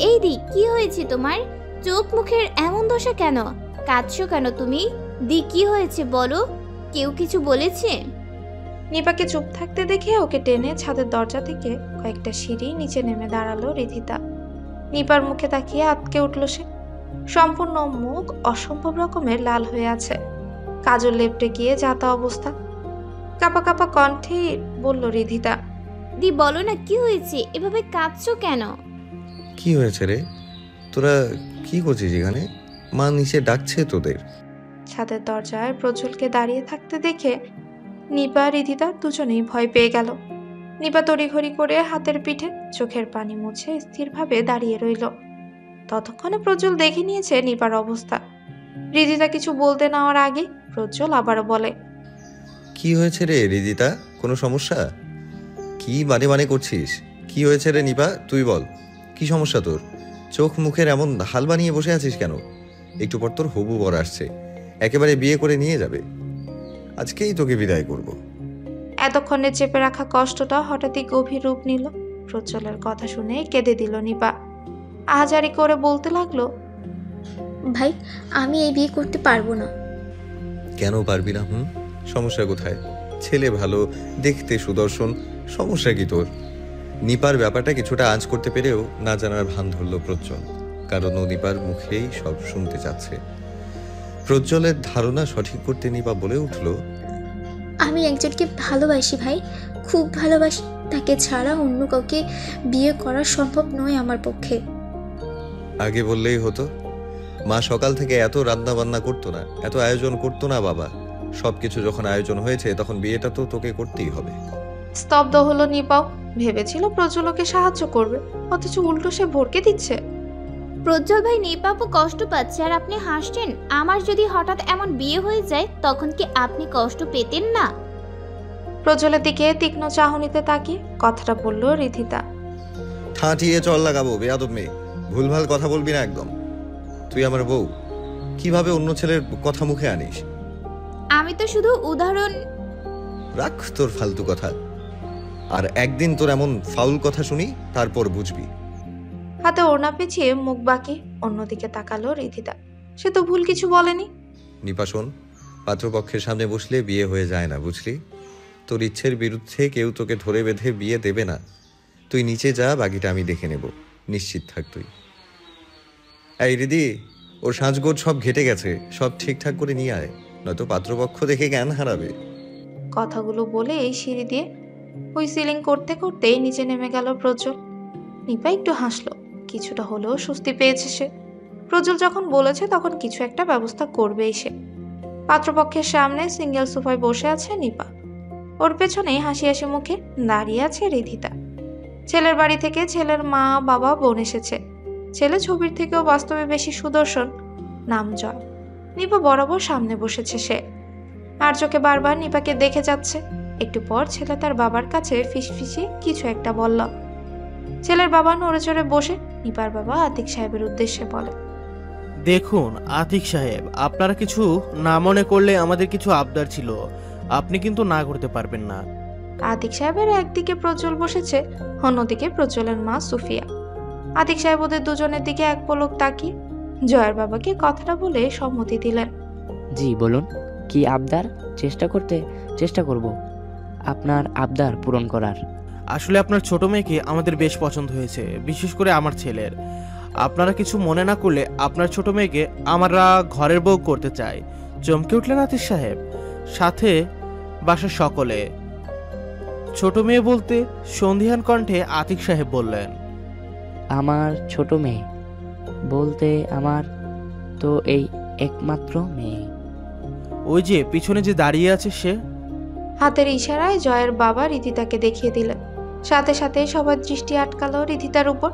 [SPEAKER 2] এই দি, কি হয়েছে তোমার? চোখ মুখের এমন দশা কেন? কাঁদছো কেন তুমি? দি, কি হয়েছে বলো? কেউ কিছু বলেছে?
[SPEAKER 3] নিপাকে চুপ থাকতে দেখে ওকে টেনে ছাদের দরজা থেকে কয়েকটা সিঁড়ি নিচে নেমে দাঁড়ালো রিধিতা। নিপার মুখে তাকিয়ে আটকে উঠল সে। সম্পূর্ণ মুখ অসম্ভব রকমের লাল হয়ে আছে, কাজল লেপটে গিয়ে যাতা অবস্থা। কাপা কাপা কণ্ঠে বলল রিধিতা,
[SPEAKER 2] দি, বলো না কি হয়েছে? এভাবে কাঁদছো কেন?
[SPEAKER 1] কি হয়েছে রে? তোরা কি করছিস এখানে? মা নিচে ডাকছে তোদের।
[SPEAKER 3] ছাদের দরজায় প্রজ্জ্বলকে দাঁড়িয়ে থাকতে দেখে নিপা রিধিতা দুজনেই ভয় পেয়ে গেল। নিপা তড়িঘড়ি করে হাতের পিঠে চোখের পানি মুছে স্থিরভাবে দাঁড়িয়ে রইল। ততক্ষণে প্রজ্জ্বল দেখে নিয়েছে নিপার অবস্থা। রিধিতা কিছু বলতে নেওয়ার আগে প্রজ্জ্বল আবারও বলে,
[SPEAKER 1] কি হয়েছে রে রিদিতা? কোনো সমস্যা? কি মানে মানে করছিস? কি হয়েছে রে নিপা, তুই বল, কি সমস্যা তোর? চোখ মুখের এমন হাল বানিয়ে বসে আছিস কেন? একটু পর তোর হবু বর আসছে, একেবারে বিয়ে করে নিয়ে যাবে। আজকেই তোকে বিদায় করব।
[SPEAKER 3] এতক্ষণে চেপে রাখা কষ্টটা হঠাৎই গভীর রূপ নিল। প্রজ্জ্বলের কথা শুনে কেঁদে দিল নিপা। আহাজারি করে বলতে লাগলো,
[SPEAKER 5] ভাই, আমি এই বিয়ে করতে পারবো না।
[SPEAKER 1] কেন পারবি না? সমস্যা কোথায়? ছেলে ভালো, দেখতে সুদর্শন, সমস্যা কি তোর? নিপার ব্যাপারটা কিছুটা আঁচ করতে পেরেও না জানার ভান ধরল প্রজ্জ্বল, কারণ ও নিপার মুখেই সব শুনতে চাচ্ছে। প্রজ্জ্বলের ধারণা সঠিক করতে নিপা বলে উঠল,
[SPEAKER 5] আমি একজনকে ভালোবাসি ভাই, খুব ভালোবাসি। তাকে ছাড়া অন্য কাউকে বিয়ে করা সম্ভব নয় আমার পক্ষে।
[SPEAKER 1] আগে বললেই হতো। মা সকাল থেকে এত রান্না বান্না করতো না, এত আয়োজন করতো না বাবা। সবকিছু যখন আয়োজন হয়েছে তখন বিয়েটা তো তোকে করতেই হবে।
[SPEAKER 3] স্তব্ধ হলো নিপাও। ভেবেছিল প্রজ্জ্বলকে সাহায্য করবে, অথচ উল্টো সে ভড়কে দিচ্ছে।
[SPEAKER 2] প্রজ্জ্বল ভাই, নিপাপু কষ্ট পাচ্ছে আর আপনি হাসছেন। আমার যদি হঠাৎ এমন বিয়ে হয়ে যায় তখন কি আপনি কষ্ট পেতেন না?
[SPEAKER 3] প্রজ্জ্বলের দিকে তীক্ষ্ণ চাহনিতে তাকিয়ে কথাটা বলল রিধিতা।
[SPEAKER 1] ঠাঁটিয়ে চল লাগাবো বেয়াদব মেয়ে, ভুলভাল কথা বলবি না একদম। তুই আমার বউ, কিভাবে অন্য ছেলের কথা মুখে আনিস?
[SPEAKER 2] আমি তো শুধু উদাহরণ।
[SPEAKER 1] রাখ তোর ফালতু কথা, আর একদিন তোর এমন ফাউল কথা শুনি, তারপর বুঝবি।
[SPEAKER 3] হাতে ওড়না পেঁচিয়ে মুখ বাঁকি অন্যদিকে তাকালো রিধিতা। সে তো ভুল কিছু বলেনি।
[SPEAKER 1] নিপা শোন, পাত্রপক্ষের সামনে বসলে বিয়ে হয়ে যায় না, বুঝলি? তোর ইচ্ছের বিরুদ্ধে কেউ তোকে ধরে বেঁধে বিয়ে দেবে না। তুই নিচে যা, বাকিটা আমি দেখে নেব, নিশ্চিত থাক তুই। এই রিদি, ওর সাজগোজ সব ঘেটে গেছে, সব ঠিকঠাক করে নিয়ে আয়, নয়তো পাত্রপক্ষ দেখে জ্ঞান হারাবে।
[SPEAKER 3] কথাগুলো বলে এই সিঁড়ি দিয়ে হুইসিলিং করতে করতেই নিচে নেমে গেল প্রজ্জ্বল। নিপা একটু হাসলো, কিছুটা হলেও স্বস্তি পেয়েছে সে। প্রজ্জ্বল যখন বলেছে তখন কিছু একটা ব্যবস্থা করবেই সে। পাত্রপক্ষের সামনে সিঙ্গেল সোফায় বসে আছে নিপা। ওর পেছনেই হাসি হাসি মুখে দাঁড়িয়ে আছে রিধিতা। ছেলের বাড়ি থেকে ছেলের মা বাবা বোন এসেছে। ছেলে ছবির থেকেও বাস্তবে বেশি সুদর্শন, নাম জয়। নিপা বরাবর সামনে বসেছে সে, আর চোখে বারবার নিপাকে দেখে যাচ্ছে। একটু পর ছেলে তার বাবার কাছে ফিসফিসে কিছু একটা বলল। ছেলের বাবা নড়ে চড়ে বসে নিপার বাবা আতিক সাহেবের উদ্দেশ্যে বলে,
[SPEAKER 7] দেখুন আতিক সাহেব, আপনারা কিছু না মনে করলে আমাদের কিছু আবদার ছিল, আপনি কিন্তু না করতে পারবেন না।
[SPEAKER 3] আতিক সাহেবের একদিকে প্রজ্জ্বল বসেছে, অন্যদিকে প্রজ্জ্বলের মা সুফিয়া। আতিক সাহেব ওদের দুজনের দিকে এক পলক তাকিয়ে জয়ের বাবাকে কথাটা বলে সম্মতি দিলেন।
[SPEAKER 6] জি বলুন, কি আবদার? চেষ্টা করব আপনার আবদার পূরণ করার।
[SPEAKER 7] আসলে আপনার ছোট মেয়েকে আমাদের বেশ পছন্দ হয়েছে, বিশেষ করে আমার ছেলের। আপনারা কিছু মনে না করলে আপনার ছোট মেয়েকে আমরা ঘরের বউ করতে চাই। চমকে উঠলেন আতিক সাহেব, সাথে বাসার সকলে। ছোট মেয়ে বলতে সন্ধিহান কণ্ঠে আতিক সাহেব বললেন,
[SPEAKER 6] আমার ছোট মেয়ে বলতে আমার তো এই একমাত্র মেয়ে।
[SPEAKER 7] ওই যে পিছনে যে দাঁড়িয়ে আছে সে।
[SPEAKER 3] হাতের ইশারায় জয়ের বাবা রিদিতাকে দেখিয়ে দিলেন। সাথে সাথে সবার দৃষ্টি আটকালো রিদিতার উপর।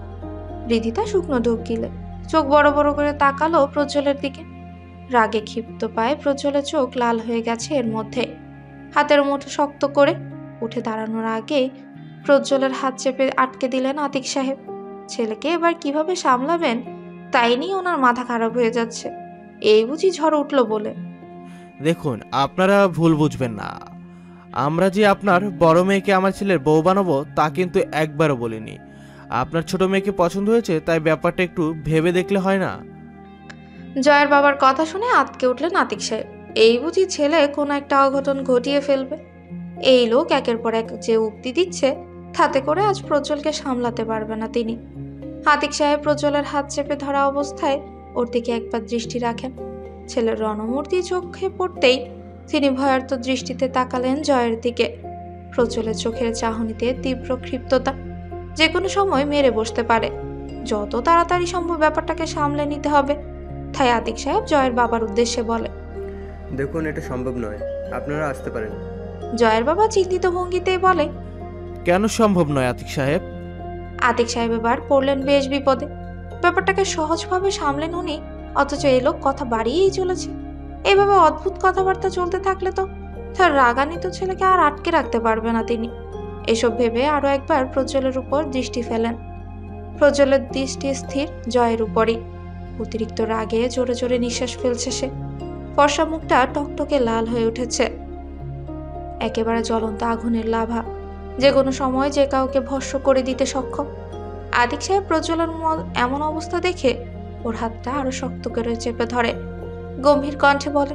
[SPEAKER 3] রিদিতা শুকনো ঢোক গিলে চোখ বড় বড় করে তাকালো প্রজ্জ্বলের দিকে। রাগে ক্ষিপ্ত পায় প্রজ্জ্বলের চোখ লাল হয়ে গেছে এর মধ্যে। হাতের মুঠো শক্ত করে উঠে দাঁড়ানোর আগে প্রজ্জ্বলের হাত চেপে আটকে দিলেন আতিক সাহেব। ছেলেকে এবার কিভাবে সামলাবেন তাই নিয়ে ওনার মাথা খারাপ হয়ে যাচ্ছে। এই বুঝি ঝড় উঠলো বলে।
[SPEAKER 7] দেখুন, আপনারা ভুল বুঝবেন না, আমরা যে আপনার বড় মেয়েকে আমার ছেলের বউ বানাবো তা কিন্তু একবারও বলিনি। আপনার ছোট মেয়েকে পছন্দ হয়েছে, তাই ব্যাপারটা একটু ভেবে দেখলে হয় না?
[SPEAKER 3] জয়ের বাবার কথা শুনে আতকে উঠলেন আতিক সাহেব। এই বুঝি ছেলে কোনো একটা অঘটন ঘটিয়ে ফেলবে। এই লোক একের পর এক যে উক্তি দিচ্ছে তাতে করে আজ প্রজ্জ্বলকে সামলাতে পারবে না তিনি। আতিক সাহেব প্রজ্জ্বলের হাত চেপে ধরা অবস্থায় ওর দিকে একবার দৃষ্টি রাখেন। ছেলের রণমূর্তি চোখে পড়তেই তিনি ভয়ার্ত দৃষ্টিতে তাকালেন জয়ের দিকে। প্রজ্জ্বলের চোখের চাহনিতে তীব্র ক্ষিপ্ততা, যে কোনো সময় মেরে বসতে পারে। যত তাড়াতাড়ি সম্ভব ব্যাপারটাকে সামলে নিতে হবে। তাই আতিক সাহেব জয়ের বাবার উদ্দেশ্যে বলে,
[SPEAKER 8] দেখুন, এটা সম্ভব নয়, আপনারা আসতে পারেন।
[SPEAKER 3] জয়ের বাবা চিন্তিত ভঙ্গিতেই বলে,
[SPEAKER 7] কেন সম্ভব নয় আতিক সাহেব?
[SPEAKER 3] আতিক সাহেব এবার পড়লেন বেশ বিপদে। ব্যাপারটাকে সহজভাবে সামলেন উনি, অথচ এই লোক কথা বাড়িয়েই চলেছে। এইভাবে অদ্ভুত কথাবার্তা চলতে থাকলে তো তার রাগান্বিত ছেলেকে আর আটকে রাখতে পারবে না তিনি। এসব ভেবে আরো একবার প্রজ্জ্বলের উপর দৃষ্টি ফেলেন। প্রজ্জ্বলের দৃষ্টি স্থির জয়ের উপরই। অতিরিক্ত রাগে জোরে জোরে নিঃশ্বাস ফেলছে সে। ফর্সা মুখটা টকটকে লাল হয়ে উঠেছে, একেবারে জ্বলন্ত আগুনের লাভা, যে কোনো সময় যে কাউকে ভস্ম করে দিতে সক্ষম। আতিক সাহেব প্রজ্জ্বলের এমন অবস্থা দেখে ওর হাতটা আরো শক্ত করে চেপে ধরে। গম্ভীর কণ্ঠে বলে,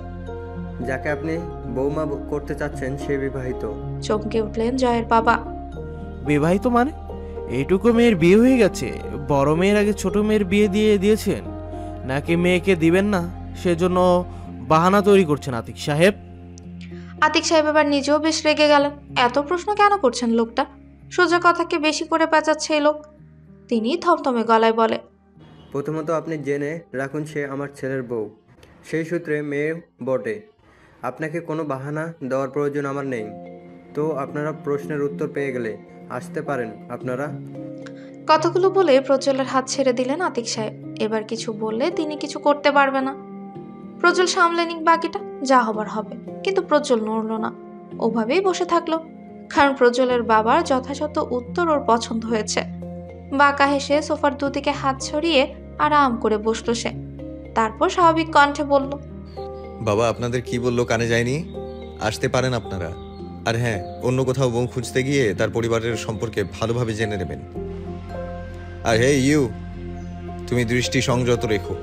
[SPEAKER 8] যাকে আপনি বৌমা করতে চাচ্ছেন সে বিবাহিত।
[SPEAKER 3] চমকে উঠলেন জয়ের বাবা।
[SPEAKER 7] বিবাহিত মানে? এইটুকু মেয়ের বিয়ে হয়ে গেছে? বড় মেয়ের আগে ছোট মেয়ের বিয়ে দিয়েছেন, নাকি মেয়েকে দিবেন না সেজন্য বাহানা তৈরি করছেন আতিক সাহেব?
[SPEAKER 3] আতিক সাহেব এবার নিজেও বেশ রেগে গেলেন। এত প্রশ্ন কেন করছেন লোকটা? সোজা কথাকে বেশি করে পেঁচাচ্ছে এই লোক। তিনি থমথমে গলায় বলে,
[SPEAKER 8] প্রথমত আপনি জেনে রাখুন সে আমার ছেলের বউ, সেই সূত্রে মেয়ে বটে। আপনাকে কোনো বাহানা দেওয়ার প্রয়োজন আমার নেই। তো আপনারা প্রশ্নের উত্তর পেয়ে গেলে আসতে পারেন আপনারা।
[SPEAKER 3] কথাগুলো বলে প্রজ্জ্বলের হাত ছেড়ে দিলেন আতিক সাহেব। এবার কিছু বললে তিনি কিছু করতে পারবে না। প্রজ্জ্বল সামলে নিক বাকিটা, যা হবার হবে। কিন্তু প্রজ্জ্বল নড়ল না, ওভাবেই বসে থাকলো। কারণ প্রজ্জ্বলের বাবার যথাযথ উত্তর ওর পছন্দ হয়েছে। বাঁকা হেসে সোফার দুদিকে হাত ছড়িয়ে আরাম করে বসলো সে। তারপর স্বাভাবিক কণ্ঠে বলল,
[SPEAKER 1] বাবা আপনাদের কি বললো কানে যায়নি? আসতে পারেন আপনারা। আর হ্যাঁ, অন্য কোথাও বউ খুঁজতে গিয়ে তার পরিবারের সম্পর্কে ভালোভাবে জেনে নেবেন। আর হে ইউ, তুমি দৃষ্টি সংযত রেখো,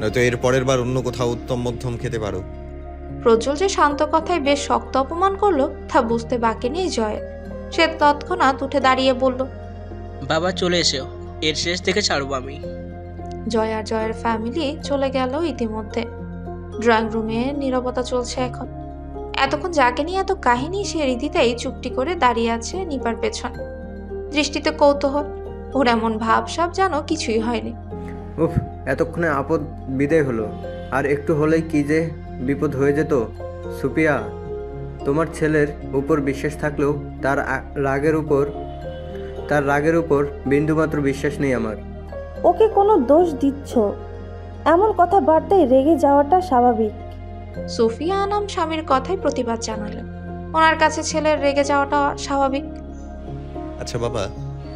[SPEAKER 1] নয়তো এর পরের বার অন্য কোথাও উত্তম মধ্যম খেতে পারো।
[SPEAKER 3] প্রজ্জ্বল যে শান্ত কথায় বেশ শক্ত অপমান করলো তা বুঝতে বাকি নেই জয়ের। সে তৎক্ষণাৎ উঠে দাঁড়িয়ে বলল,
[SPEAKER 9] বাবা চলে এসো, এর শেষ থেকে ছাড়বো আমি।
[SPEAKER 3] জয় আর জয়ের ফ্যামিলি চলে গেল ইতিমধ্যে। ড্রয়িং রুমে নীরবতা চলছে এখন। এতক্ষণ যাকে নিয়ে এত কাহিনী সে রীতিতেই চুপটি করে দাঁড়িয়ে আছে নিপার পেছনে। দৃষ্টিতে কৌতূহল, ওর এমন ভাবসাব যেন কিছুই হয়নি।
[SPEAKER 8] উফ, এতক্ষণে আপদ বিদায় হলো, আর একটু হলেই কি যে বিপদ হয়ে যেত। সুপিয়া, তোমার ছেলের উপর বিশ্বাস থাকলেও তার রাগের উপর বিন্দুমাত্র বিশ্বাস নেই আমার।
[SPEAKER 4] ওকে কোনো দোষ দিচ্ছ। এমন কথাবার্তায় রেগে যাওয়াটা স্বাভাবিক।
[SPEAKER 3] সুফিয়া আনাম স্বামীর কথায় প্রতিবাদ জানালেন। ওনার কাছে ছেলের রেগে যাওয়াটা স্বাভাবিক।
[SPEAKER 1] আচ্ছা বাবা,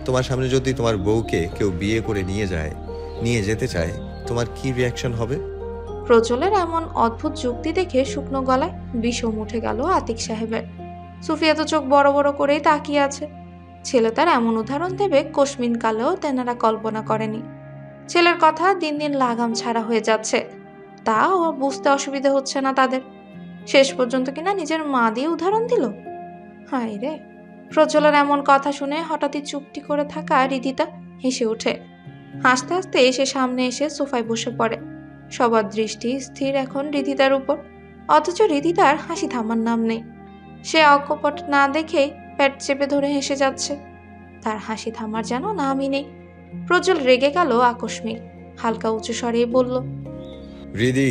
[SPEAKER 1] তোমার সামনে যদি তোমার বউকে কেউ বিয়ে করে নিয়ে যেতে চায়, তোমার কি রিয়াকশন হবে?
[SPEAKER 3] প্রজ্বলের এমন অদ্ভুত যুক্তি দেখে শুকনো গলায় বিষম উঠে গেল আতিক সাহেবের। সুফিয়া তো চোখ বড় বড় করেই তাকিয়ে আছে। ছেলে তার এমন উদাহরণ দেবে কোশমিন কালেও তেনারা কল্পনা করেনি। ছেলের কথা দিন দিন লাগাম ছাড়া হয়ে যাচ্ছে, তা ও বুঝতে অসুবিধা হচ্ছে না তাদের। শেষ পর্যন্ত কিনা নিজের মা দিয়ে উদাহরণ দিল। হায় রে! প্রজ্বলের এমন কথা শুনে হঠাৎই চুপটি করে থাকা রিদিতা হেসে ওঠে। হাসতে হাসতে এসে সামনে এসে সোফায় বসে পড়ে। সবার দৃষ্টি স্থির এখন রিদিতার উপর, অথচ রিদিতার হাসি থামার নাম নেই। সে অকপট না দেখেই পেট চেপে ধরে হেসে যাচ্ছে। তার হাসি থামার যেন নামই নেই। প্রজ্বল রেগে গেল আকস্মিক, হালকা উঁচু স্বরেই বলল,
[SPEAKER 1] রিদি।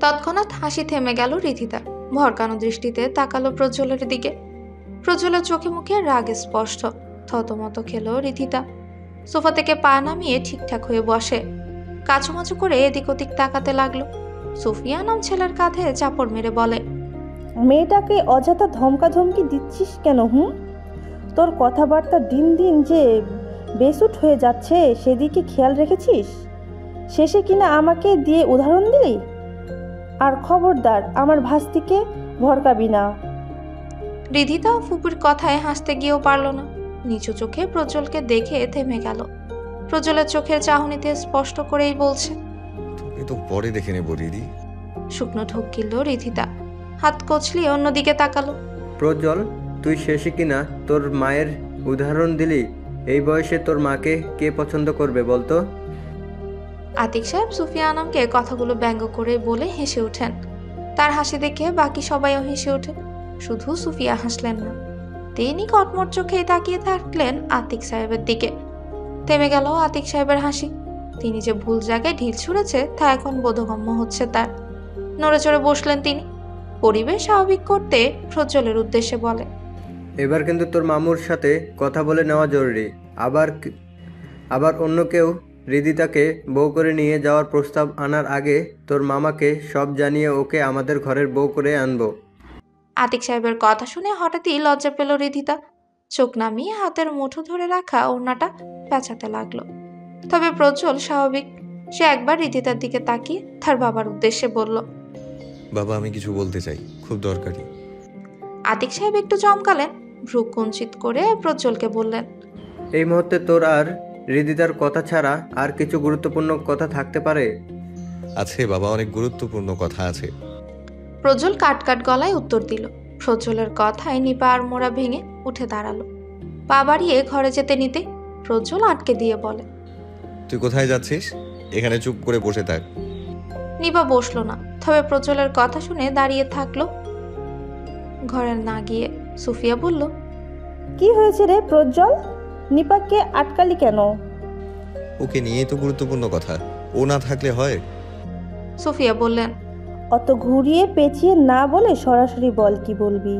[SPEAKER 3] তৎক্ষণাৎ হাসি থেমে গেল রিদিতার। ভরকানো দৃষ্টিতে তাকালো প্রজ্বলের দিকে। প্রজ্বলের চোখে মুখে রাগ স্পষ্ট। থতমত খেলো রিদিতা। সোফা থেকে পা নামিয়ে ঠিকঠাক হয়ে বসে, কাচুমাচু করে এদিক ওদিক তাকাতে লাগলো। সুফিয়া নাম ছেলের কাঁধে চাপড় মেরে বলে,
[SPEAKER 4] মেয়েটাকে অযথা ধমকাধমকি দিচ্ছিস কেন? তোর কথাবার্তা দিন দিন যে বেসুট হয়ে যাচ্ছে, সেদিকে খেয়াল রেখেছিস? শেষে কিনা আমাকে দিয়ে উদাহরণ দিলি। আর খবরদার আমার ভাস্তিকে ভরকাবি না।
[SPEAKER 3] রিদিতা ফুপুর কথায় হাসতে গিয়েও পারল না। নিচু চোখে প্রজ্বলকে দেখে থেমে গেল। প্রজ্বলের চোখের চাহনিতে স্পষ্ট করেই বলছে,
[SPEAKER 1] তোকে তো পরে দেখে নেবো রিদি।
[SPEAKER 3] শুকনো ঢোক গিলল রিদিতা, হাত কচলিয়ে অন্যদিকে তাকালো।
[SPEAKER 8] প্রজ্বল, তুই শেষে কিনা তোর মায়ের উদাহরণ দিলি। এই বয়সে তোর মাকে কে পছন্দ করবে বলতো?
[SPEAKER 3] আতিক সাহেব সুফিয়া আনামকে কথাগুলো ব্যঙ্গ করে বলে হেসে ওঠেন। তার হাসি দেখে বাকি সবাইও হেসে ওঠে, শুধু সুফিয়া হাসলেন না। তিনি কটমট চোখেই তাকিয়ে থাকলেন আতিক সাহেবের দিকে। থেমে গেল আতিক সাহেবের হাসি। তিনি যে ভুল জায়গায় ঢিল ছুঁড়েছে তা এখন বোধগম্য হচ্ছে তার। নড়ে চড়ে বসলেন তিনি। পরিবেশ স্বাভাবিক করতে প্রজ্বলের উদ্দেশ্যে বলে,
[SPEAKER 8] এবার কিন্তু তোর মামুর সাথে কথা বলে নেওয়া জরুরি। আবার অন্য কেউ রিদিতাকে বউ করে নিয়ে যাওয়ার প্রস্তাব আনার আগে তোর মামাকে সব জানিয়ে ওকে আমাদের ঘরের বউ করে আনবো।
[SPEAKER 3] আতিক সাহেবের কথা শুনে হঠাৎই লজ্জা পেল রিদিতা। চোখ নামিয়ে হাতের মুঠো ধরে রাখা ওড়নাটা পেঁচাতে লাগলো। তবে প্রজ্বল স্বাভাবিক। সে একবার রিদিতার দিকে তাকিয়ে তার বাবার উদ্দেশ্যে বলল,
[SPEAKER 1] বাবা, আমি কিছু বলতে চাই, খুব দরকারি।
[SPEAKER 3] আতিক সাহেব একটু চমকালেন, ভ্রু কুঞ্চিত করে প্রজ্বলকে বললেন,
[SPEAKER 8] এই মুহূর্তে তোর আর হৃদিতার কথা ছাড়া আর কিছু গুরুত্বপূর্ণ কথা থাকতে পারে?
[SPEAKER 1] আছে বাবা, অনেক গুরুত্বপূর্ণ কথা আছে।
[SPEAKER 3] প্রজ্বল কাট গলায় উত্তর দিল। প্রজ্বলের কথায় নিপা আর মোড়া ভেঙে উঠে দাঁড়ালো। পা বাড়িয়ে ঘরে যেতে নিতে প্রজ্বল আটকে দিয়ে বলে,
[SPEAKER 1] তুই কোথায় যাচ্ছিস? এখানে চুপ করে বসে থাক।
[SPEAKER 3] নিপা বসলো না, তবে প্রজ্বলের কথা শুনে দাঁড়িয়ে থাকলো। ঘরে না গিয়ে সুফিয়া বলল,
[SPEAKER 4] কি হয়েছে রে প্রজ্বল? নিপাকে আটকালি কেন?
[SPEAKER 1] ওকে নিয়েই তো গুরুত্বপূর্ণ কথা, ও না থাকলে হয়?
[SPEAKER 3] সুফিয়া বললেন,
[SPEAKER 4] অত ঘুরিয়ে পেঁচিয়ে না বলে সরাসরি বল কি বলবি।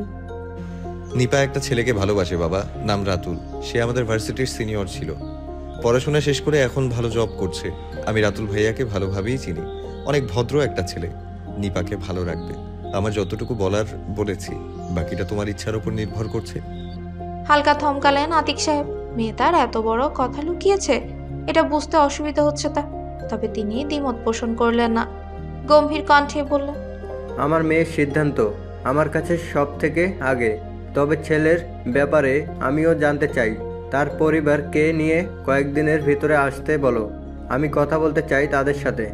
[SPEAKER 1] নিপা একটা ছেলেকে ভালোবাসে বাবা, নাম রাতুল। সে আমাদের ভার্সিটির সিনিয়র ছিল, পড়াশোনা শেষ করে এখন ভালো জব করছে। আমি রাতুল ভাইয়াকে ভালোভাবেই চিনি, অনেক ভদ্র একটা ছেলে। নিপাকে ভালো রাখবে, আমার যতটুকু বলার বলেছি, বাকিটা তোমার ইচ্ছার উপর নির্ভর করছে।
[SPEAKER 3] হালকা থমকালেন আতিক সাহেব। মেয়ে তার এত বড় কথা লুকিয়েছে, এটা বুঝতে অসুবিধা হচ্ছে তার। তবে তিনি দ্বিমত পোষণ করলেন না, গম্ভীর কণ্ঠে বললেন,
[SPEAKER 8] আমার মেয়ের সিদ্ধান্ত আমার কাছে সব থেকে আগে। তবে ছেলের ব্যাপারে আমিও জানতে চাই। তার পরিবারকে নিয়ে কয়েকদিনের ভিতরে আসতে বলো, আমি কথা বলতে চাই তাদের সাথে।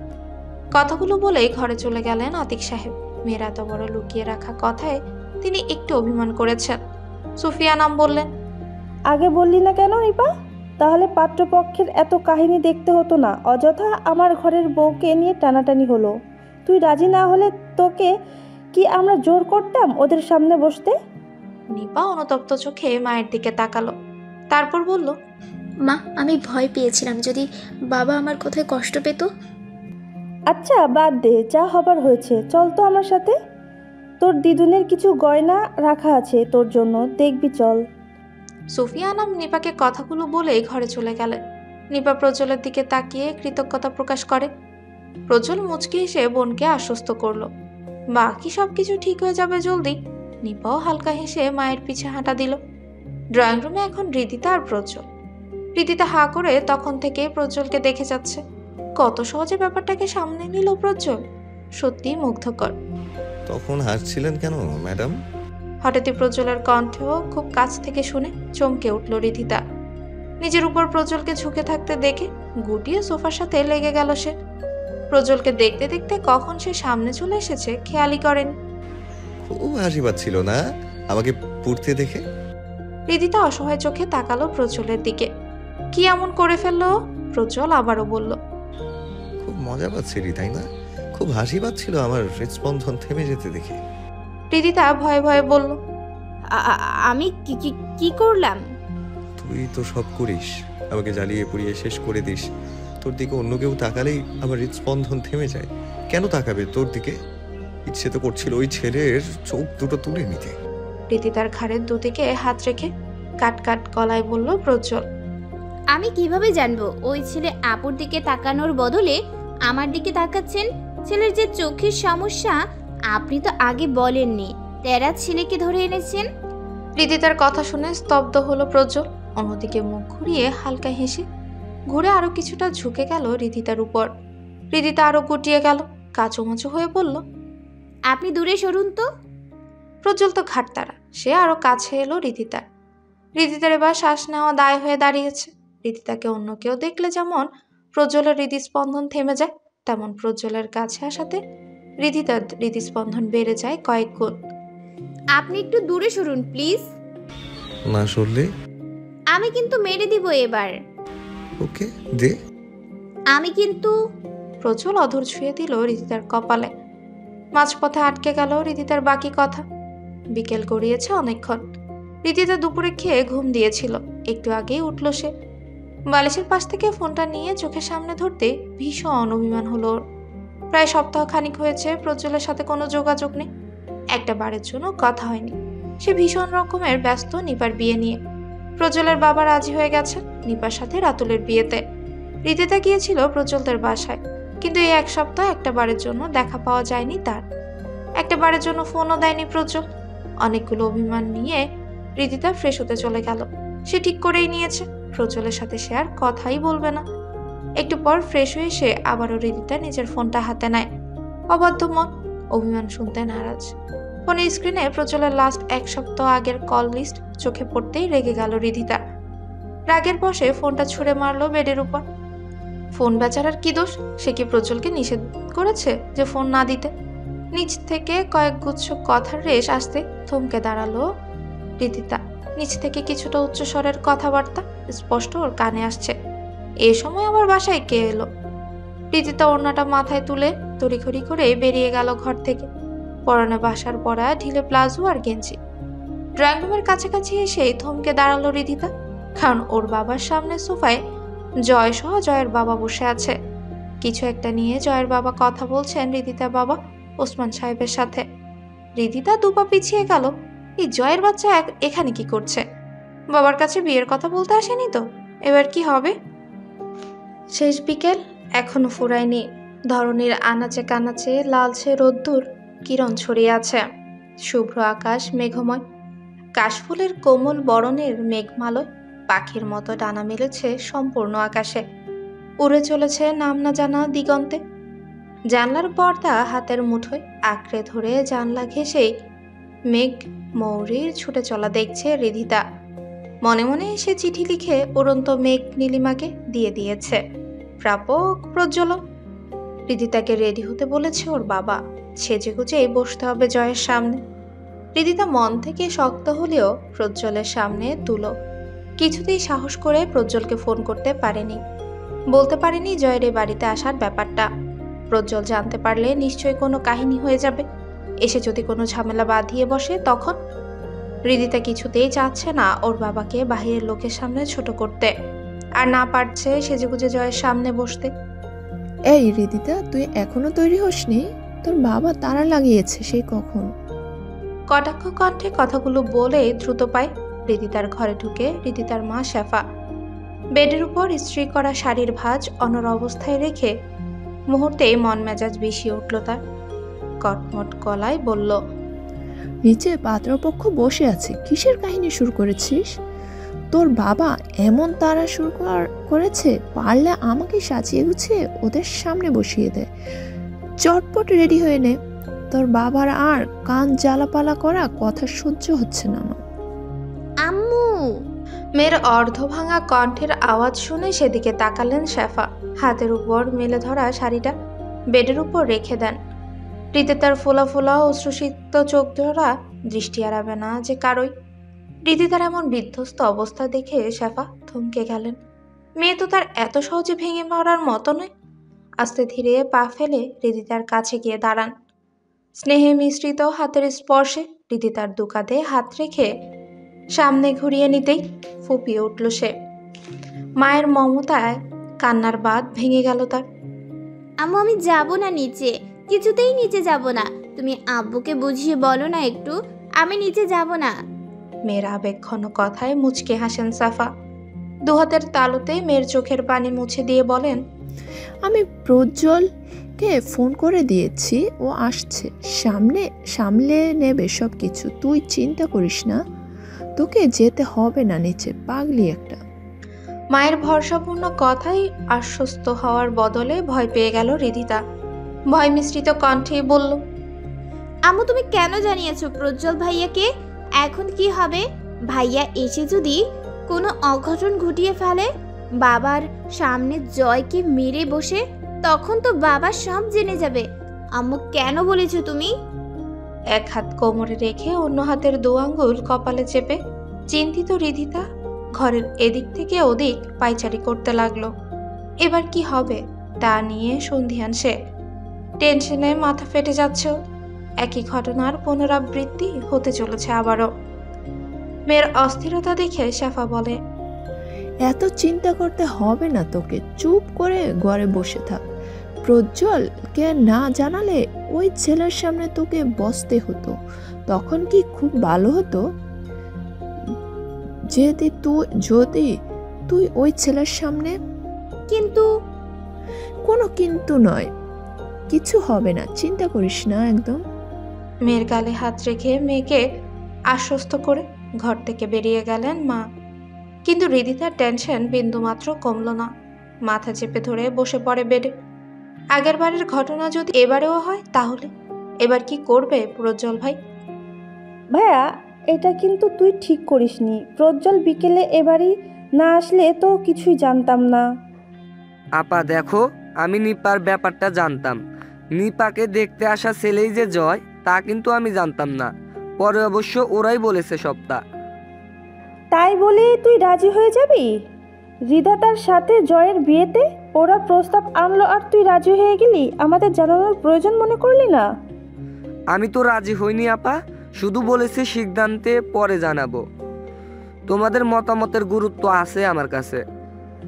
[SPEAKER 3] কথাগুলো বলেই ঘরে চলে গেলেন আতিক সাহেব। মেয়ের এত বড় লুকিয়ে রাখা কথায় তিনি একটু অভিমান করেছেন। সুফিয়া নাম বললেন,
[SPEAKER 4] আগে বললি না কেন নিপা? তাহলে পাত্রপক্ষের এত কাহিনী দেখতে হতো না। অযথা আমার ঘরের বউকে নিয়ে টানাটানি হলো। তুই রাজি না হলে তোকে কি আমরা জোর করতাম ওদের সামনে বসতে?
[SPEAKER 3] নিপা অনুতপ্ত চোখে মায়ের দিকে তাকালো, তারপর বলল,
[SPEAKER 5] মা, আমি ভয় পেয়েছিলাম যদি বাবা আমার কথায় কষ্ট পেত।
[SPEAKER 4] আচ্ছা বাদ দে, যা হবার হয়েছে। চল তো আমার সাথে, তোর দিদুনের কিছু গয়না রাখা আছে তোর জন্য, দেখবি চল।
[SPEAKER 3] সুফিয়া নাম নিপাকে কথাগুলো বলেই ঘরে চলে গেলেন। নিপা প্রজ্বলের দিকে তাকিয়ে কৃতজ্ঞতা প্রকাশ করে। প্রজ্বল মুচকি এসে বোনকে আশ্বস্ত করলো বাকি সবকিছু ঠিক হয়ে যাবে জলদি। নিপাও হালকা হেসে মায়ের পিছে হাঁটা দিল। ড্রয়িং রুমে এখন রিদিতা আর প্রজ্বল। রিদিতা হা করে তখন থেকে প্রজ্বলকে দেখে যাচ্ছে। কত সহজে ব্যাপারটাকে সামনে নিল প্রজ্বল, সত্যি মুগ্ধকর।
[SPEAKER 1] তখন হাসছিলেন কেন ম্যাডাম?
[SPEAKER 3] হঠাৎই প্রজ্বলের কণ্ঠ খুব কাছ থেকে শুনে চমকে উঠল রিদিতা। নিজের উপর প্রজ্বলকে ঝুঁকে থাকতে দেখে গুটিয়ে সোফার সাথে লেগে গেল সে। প্রজ্বলকে দেখতে দেখতে কখন সে সামনে চলে এসেছে খেয়ালই করেনি।
[SPEAKER 1] খুব হাসি পাচ্ছিল না আমাকে পড়তে দেখে?
[SPEAKER 3] রিদিতা অসহায় চোখে তাকালো প্রজ্বলের দিকে। কি এমন করে ফেললো? প্রজ্বল আবারও বলল।
[SPEAKER 1] খুব মজা পাচ্ছিলি তাই না? খুব হাসি পাচ্ছিল আমার হৃদস্পন্দন থেমে যেতে দেখে।
[SPEAKER 3] রিদিতা ভয়ে ভয়ে বলল,
[SPEAKER 2] আমি কি করলাম?
[SPEAKER 1] তুই তো সব করিস, আমাকে জ্বালিয়ে পুড়িয়ে শেষ করে দিস। তোর দিকে অন্য কেউ তাকালেই আমার হৃদস্পন্দন থেমে যায়। কেন তাকাবে তোর দিকে? ইচ্ছে তো করছিল ওই ছেলের চোখ দুটো তুলে নিতে।
[SPEAKER 3] রিদিতার ঘাড়ের দুদিকে হাত রেখে কাট কাট গলায় বলল প্রজ্বল।
[SPEAKER 2] আমি কিভাবে জানবো ওই ছেলে আপুর দিকে তাকানোর বদলে আমার দিকে তাকাচ্ছেন? ছেলের যে চোখের সমস্যা আপনি তো আগে বলেননি, তেরা ছেলেকে ধরে এনেছেন।
[SPEAKER 3] রিদিতার কথা শুনে স্তব্ধ হলো প্রজ্বল। অন্যদিকে মুখ ঘুরিয়ে হালকা হেসে ঘুরে আরো কিছুটা ঝুঁকে গেল রিদিতার উপর। রিদিতা আরো গুটিয়ে গেল, কাচুমাচু হয়ে বলল,
[SPEAKER 2] আপনি দূরে সরুন তো।
[SPEAKER 3] প্রজ্বল তো ঘাটতারা, সে আরো কাছে এলো রিদিতার। রিদিতার এবার শ্বাস নেওয়া দায় হয়ে দাঁড়িয়েছে। রিদিতাকে অন্য কেউ দেখলে যেমন প্রজ্বলের হৃদস্পন্দন থেমে যায়, তেমন প্রজ্বলের কাছে আসাতে রিদিতার হৃদস্পন্দন বেড়ে যায় কয়েক গুণ।
[SPEAKER 2] আপনি একটু দূরে সরুন প্লিজ।
[SPEAKER 1] না সরলে
[SPEAKER 2] আমি কিন্তু মেরে দিব এবার।
[SPEAKER 1] ওকে দে।
[SPEAKER 2] আমি কিন্তু।
[SPEAKER 3] প্রজ্বল অধর ছুঁয়ে দিল রিদিতার কপালে। মাঝপথে আটকে গেল রিদিতার বাকি কথা। বিকেল গড়িয়েছে অনেকক্ষণ। রিদিতা দুপুরে খেয়ে ঘুম দিয়েছিল, একটু আগেই উঠল সে। বালিশের পাশ থেকে ফোনটা নিয়ে চোখের সামনে ধরতে ভীষণ অভিমান হলো ওর। প্রায় সপ্তাহ খানিক হয়েছে প্রজ্বলের সাথে কোনো যোগাযোগ নেই, একটা বারের জন্য কথা হয়নি। সে ভীষণ রকমের ব্যস্ত নিপার বিয়ে নিয়ে। প্রজ্বলের বাবা রাজি হয়ে গেছেন নিপার সাথে রাতুলের বিয়েতে। রিদিতা গিয়েছিল প্রজ্বলদের বাসায়, কিন্তু এই এক সপ্তাহ একটা বারের জন্য দেখা পাওয়া যায়নি তার। একটা বারের জন্য ফোনও দেয়নি প্রজ্বল। অনেকগুলো অভিমান নিয়ে রিদিতা ফ্রেশ হতে চলে গেল। সে ঠিক করেই নিয়েছে প্রজ্বলের সাথে সে আর কথাই বলবে না। একটু পর ফ্রেশ হয়ে সে আবারও রিদিতা নিজের ফোনটা হাতে নেয়। অবাধ্য মন, অভিমান শুনতে নারাজ। ফোনের স্ক্রিনে প্রজ্বলের লাস্ট এক সপ্তাহ আগের কল লিস্ট চোখে পড়তেই রেগে গেল রিদিতা। রাগের বশে ফোনটা ছুঁড়ে মারলো বেডের উপর। ফোন বেচারার কি দোষ? সে কি প্রজ্বলকে নিষেধ করেছে যে ফোন না দিতে? নিচ থেকে কয়েক গুচ্ছ কথার রেশ আসতে থমকে দাঁড়ালো রিদিতা। নিচ থেকে কিছুটা উচ্চস্বরের কথাবার্তা স্পষ্ট ওর কানে আসছে। এ সময় আবার বাসায় কে এলো? রিদিতা ওড়নাটা মাথায় তুলে তড়িঘড়ি করে বেরিয়ে গেল ঘর থেকে। পরনে বাসার পরা ঢিলে প্লাজো আর গেঞ্জি। ড্রয়িং রুমের কাছাকাছি এসে থমকে দাঁড়ালো রিদিতা, কারণ ওর বাবার সামনে সোফায় জয় সহ জয়ের বাবা বসে আছে। কিছু একটা নিয়ে জয়ের বাবা কথা বলছেন রিদিতার বাবা ওসমান সাহেবের সাথে। রিদিতা দুপা পিছিয়ে গেল। এই জয়ের বাচ্চা এখানে কি করছে? বাবার কাছে বিয়ের কথা বলতে আসেনি তো? এবার কি হবে? শেষ বিকেল এখনো ফুরায়নি। ধরনীর আনাচে কানাচে লালচে রোদ্দুর কিরণ ছড়িয়ে আছে। শুভ্র আকাশ মেঘময়। কাশফুলের কোমল বরণের মেঘমালয় পাখির মতো ডানা মেলেছে সম্পূর্ণ আকাশে। উড়ে চলেছে নাম না জানা দিগন্তে। জানলার পর্দা হাতের মুঠোয় আঁকড়ে ধরে জানলা ঘেঁষেই মেঘ মৌরির ছুটে চলা দেখছে রিদিতা। মনে মনে সে চিঠি লিখে উড়ন্ত মেঘ নীলিমাকে দিয়ে দিয়েছে। প্রাপক প্রজ্বল। রিদিতাকে রেডি হতে বলেছে ওর বাবা। সেজে গুজেই বসতে হবে জয়ের সামনে। রিদিতা মন থেকে শক্ত হলেও প্রজ্বলের সামনে তুলো। কিছুতেই সাহস করে প্রজ্বলকে ফোন করতে পারেনি, বলতে পারেনি জয়ের বাড়িতে আসার ব্যাপারটা। প্রজ্বল জানতে পারলে নিশ্চয়ই কোনো কাহিনী হয়ে যাবে। এসে যদি কোনো ঝামেলা বাঁধিয়ে বসে তখন। রিদিতা কিছুতেই চাচ্ছে না ওর বাবাকে বাহিরের লোকের সামনে ছোট করতে, আর না পারছে সেজেগুজে জয়ের সামনে বসতে।
[SPEAKER 10] এই রিদিতা, তুই এখনো তৈরি হসনি? তোর বাবা তারা লাগিয়েছে সেই কখন।
[SPEAKER 3] কটাক্ষ কণ্ঠে কথাগুলো বলে দ্রুত পায় রিদিতার ঘরে ঢুকে রিদিতার মা শেফা। বেডের উপর ইস্ত্রি করা শাড়ির ভাঁজ অনর অবস্থায় রেখে মুহূর্তেই মন মেজাজ বিষিয়ে উঠল তার। কটমট গলায় বলল,
[SPEAKER 10] নিচে পাত্রপক্ষ বসে আছে, কিসের কাহিনী শুরু করেছিস? তোর বাবা এমন তাড়া শুরু করেছে, পারলে আমাকে সাজিয়ে গুছিয়ে ওদের সামনে বসিয়ে দে। চটপট রেডি হয়ে নে, তোর বাবার আর কান জ্বালাপালা করা কথা সহ্য হচ্ছে না আমার।
[SPEAKER 2] আম্মু!
[SPEAKER 3] মেয়ের অর্ধভাঙা কণ্ঠের আওয়াজ শুনে সেদিকে তাকালেন শেফা। হাতের উপর মেলে ধরা শাড়িটা বেডের উপর রেখে দেন। রিদিতার ফোলা ফোলা অশ্রুসিক্ত চোখ ধরা দৃষ্টি এড়াবে না যে কারোই। রিদিতার এমন বিধ্বস্ত অবস্থা দেখে শেফা থমকে গেলেন। মেয়ে তো তার এত সহজে ভেঙে পড়ার মতো নয়। আস্তে ধীরে পা ফেলে রিদিতার কাছে গিয়ে দাঁড়ান। স্নেহে মিশ্রিত হাতের স্পর্শে রিদিতার দু কাঁধে হাত রেখে সামনে ঘুরিয়ে নিতেই ফুপিয়ে উঠল সে। মায়ের মমতায় কান্নার বাঁধ ভেঙে গেল তার।
[SPEAKER 2] আম্মু, আমি যাব না নিচে, কিছুতেই নিচে যাব না। তুমি আব্বুকে বুঝিয়ে বলো না একটু, আমি নিচে যাব না।
[SPEAKER 3] মেয়ের আবেগঘন কথায় মুচকে হাসেন সাফা। দুহাতের তালুতে মেয়ের চোখের পানি মুছে দিয়ে বলেন,
[SPEAKER 10] আমি প্রজ্জ্বলকে ফোন করে দিয়েছি, ও আসছে, সামলে নেবে সব কিছু, তুই চিন্তা করিস না, তোকে যেতে হবে না নিচে, পাগলি একটা।
[SPEAKER 3] মায়ের ভরসাপূর্ণ কথাই আশ্বস্ত হওয়ার বদলে ভয় পেয়ে গেল রিদিতা। ভয় মিশ্রিত কণ্ঠে বলল,
[SPEAKER 2] আম্মু, তুমি কেন জানিয়েছো প্রজ্জ্বল ভাইয়াকে? এখন কি হবে? ভাইয়া এসে যদি কোনো অঘটন ঘটিয়ে ফেলে, বাবার সামনে জয়কে মেরে বসে, তখন তো বাবা সব জেনে যাবে। আম্মু, কেন বলেছো তুমি?
[SPEAKER 3] এক হাত কোমরে রেখে অন্য হাতের দু আঙ্গুল কপালে চেপে চিন্তিত রিদিতা ঘরের এদিক থেকে ওদিক পায়চারি করতে লাগলো। এবার কি হবে তা নিয়ে সন্ধিয়ান সে। টেনশনে মাথা ফেটে যাচ্ছে। একই ঘটনার পুনরাবৃত্তি হতে চলেছে আবারও। মেয়ের অস্থিরতা দেখে শেফা বলে,
[SPEAKER 10] এত চিন্তা করতে হবে না তোকে, চুপ করে ঘরে বসে থাক। প্রজ্জ্বলকে না জানালে ওই ছেলের সামনে তোকে বসতে হতো, তখন কি খুব ভালো হতো? যদি তুই ওই ছেলের সামনে।
[SPEAKER 2] কিন্তু
[SPEAKER 10] কোনো কিন্তু নয়, কিছু হবে না, চিন্তা করিস না একদম।
[SPEAKER 3] মেয়ের গালে হাত রেখে মেয়েকে আশ্বস্ত করে ঘর থেকে বেরিয়ে গেলেন মা। কিন্তু রিদিতার টেনশন বিন্দুমাত্র কমল না। মাথা চেপে ধরে বসে পড়ে বেডে। আগের বারের ঘটনা যদি এবারেও হয়, তাহলে এবার কি করবে প্রজ্জ্বল ভাই?
[SPEAKER 4] ভাইয়া, এটা কিন্তু তুই ঠিক করিসনি। প্রজ্জ্বল বিকেলে এবারই না আসলে তো কিছুই জানতাম না।
[SPEAKER 11] আপা দেখো, আমি নিপার ব্যাপারটা জানতাম। নিপাকে দেখতে আসা ছেলেই যে জয়, তা কিন্তু আমি জানতাম না। পরে অবশ্য ওরাই বলেছে সবটা।
[SPEAKER 4] তাই বলে তুই রাজি হয়ে যাবি রিদাতার সাথে জয়ের বিয়েতে? ওরা প্রস্তাব আনলো আর তুই রাজি হয়ে গেলি? আমাদের জানানোর প্রয়োজন মনে করলি না?
[SPEAKER 11] আমি তো রাজি হইনি আপা, শুধু বলেছি সিদ্ধান্তে পরে জানাবো। তোমাদের মতামতের গুরুত্ব আছে আমার কাছে।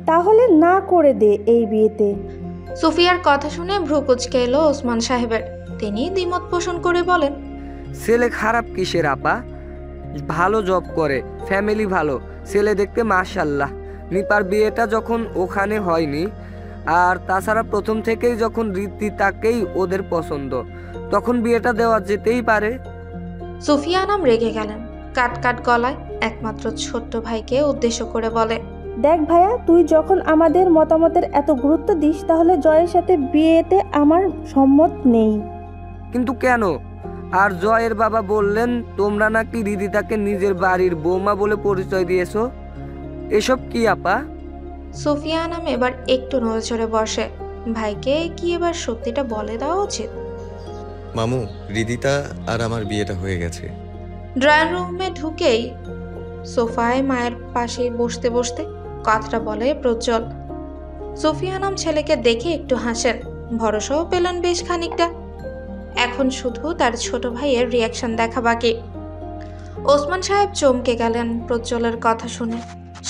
[SPEAKER 4] তাহলে না করে দে এই বিয়েতে।
[SPEAKER 3] সুফিয়ার কথা শুনে ভ্রু কুঁচকে এলো ওসমান সাহেবের। তিনি দ্বিমত পোষণ করে বলেন,
[SPEAKER 11] ছেলে খারাপ কিসের আপা? ভালো জব করে, ফ্যামিলি ভালো, ছেলে দেখতে মাশাআল্লাহ। নিপার বিয়েটা যখন ওখানে হয়নি, আর তাছাড়া প্রথম থেকেই যখন রিদিতাকেই ওদের পছন্দ, তখন বিয়েটা দেওয়া যেতেই পারে।
[SPEAKER 3] সুফিয়া আনাম রেগে গেলেন। কাট কাট গলায় একমাত্র ছোট্ট ভাইকে উদ্দেশ্য করে বলে,
[SPEAKER 4] দেখ ভাইয়া, তুই যখন আমাদের মতামতের এত গুরুত্ব দিস, তাহলে জয়ের সাথে বিয়েতে আমার সম্মত নেই।
[SPEAKER 11] কিন্তু কেন? আর জয়ের বাবা বললেন তোমরা নাকি রিদিতাকে নিজের বাড়ির বৌমা বলে পরিচয় দিয়েছো। এসব কি আপা?
[SPEAKER 3] সুফিয়া আনাম এবার একটু নড়েচড়ে বসে। ভাইকে কি এবার সত্যিটা বলে দেওয়া উচিত?
[SPEAKER 1] মামু, রিদিতা আর আমার বিয়েটা হয়ে গেছে।
[SPEAKER 3] ড্রয়িং রুমে ঢুকেই সোফায় মায়ের পাশে বসতে বসতে কথাটা বলে প্রজ্জ্বল। সুফিয়া আনাম ছেলেকে দেখে একটু হাসেন, ভরসাও পেলেন বেশ খানিকটা। এখন শুধু তার ছোট ভাইয়ের রিয়াকশন দেখা বাকি। ওসমান সাহেব চমকে গেলেন প্রজ্জ্বলের কথা শুনে।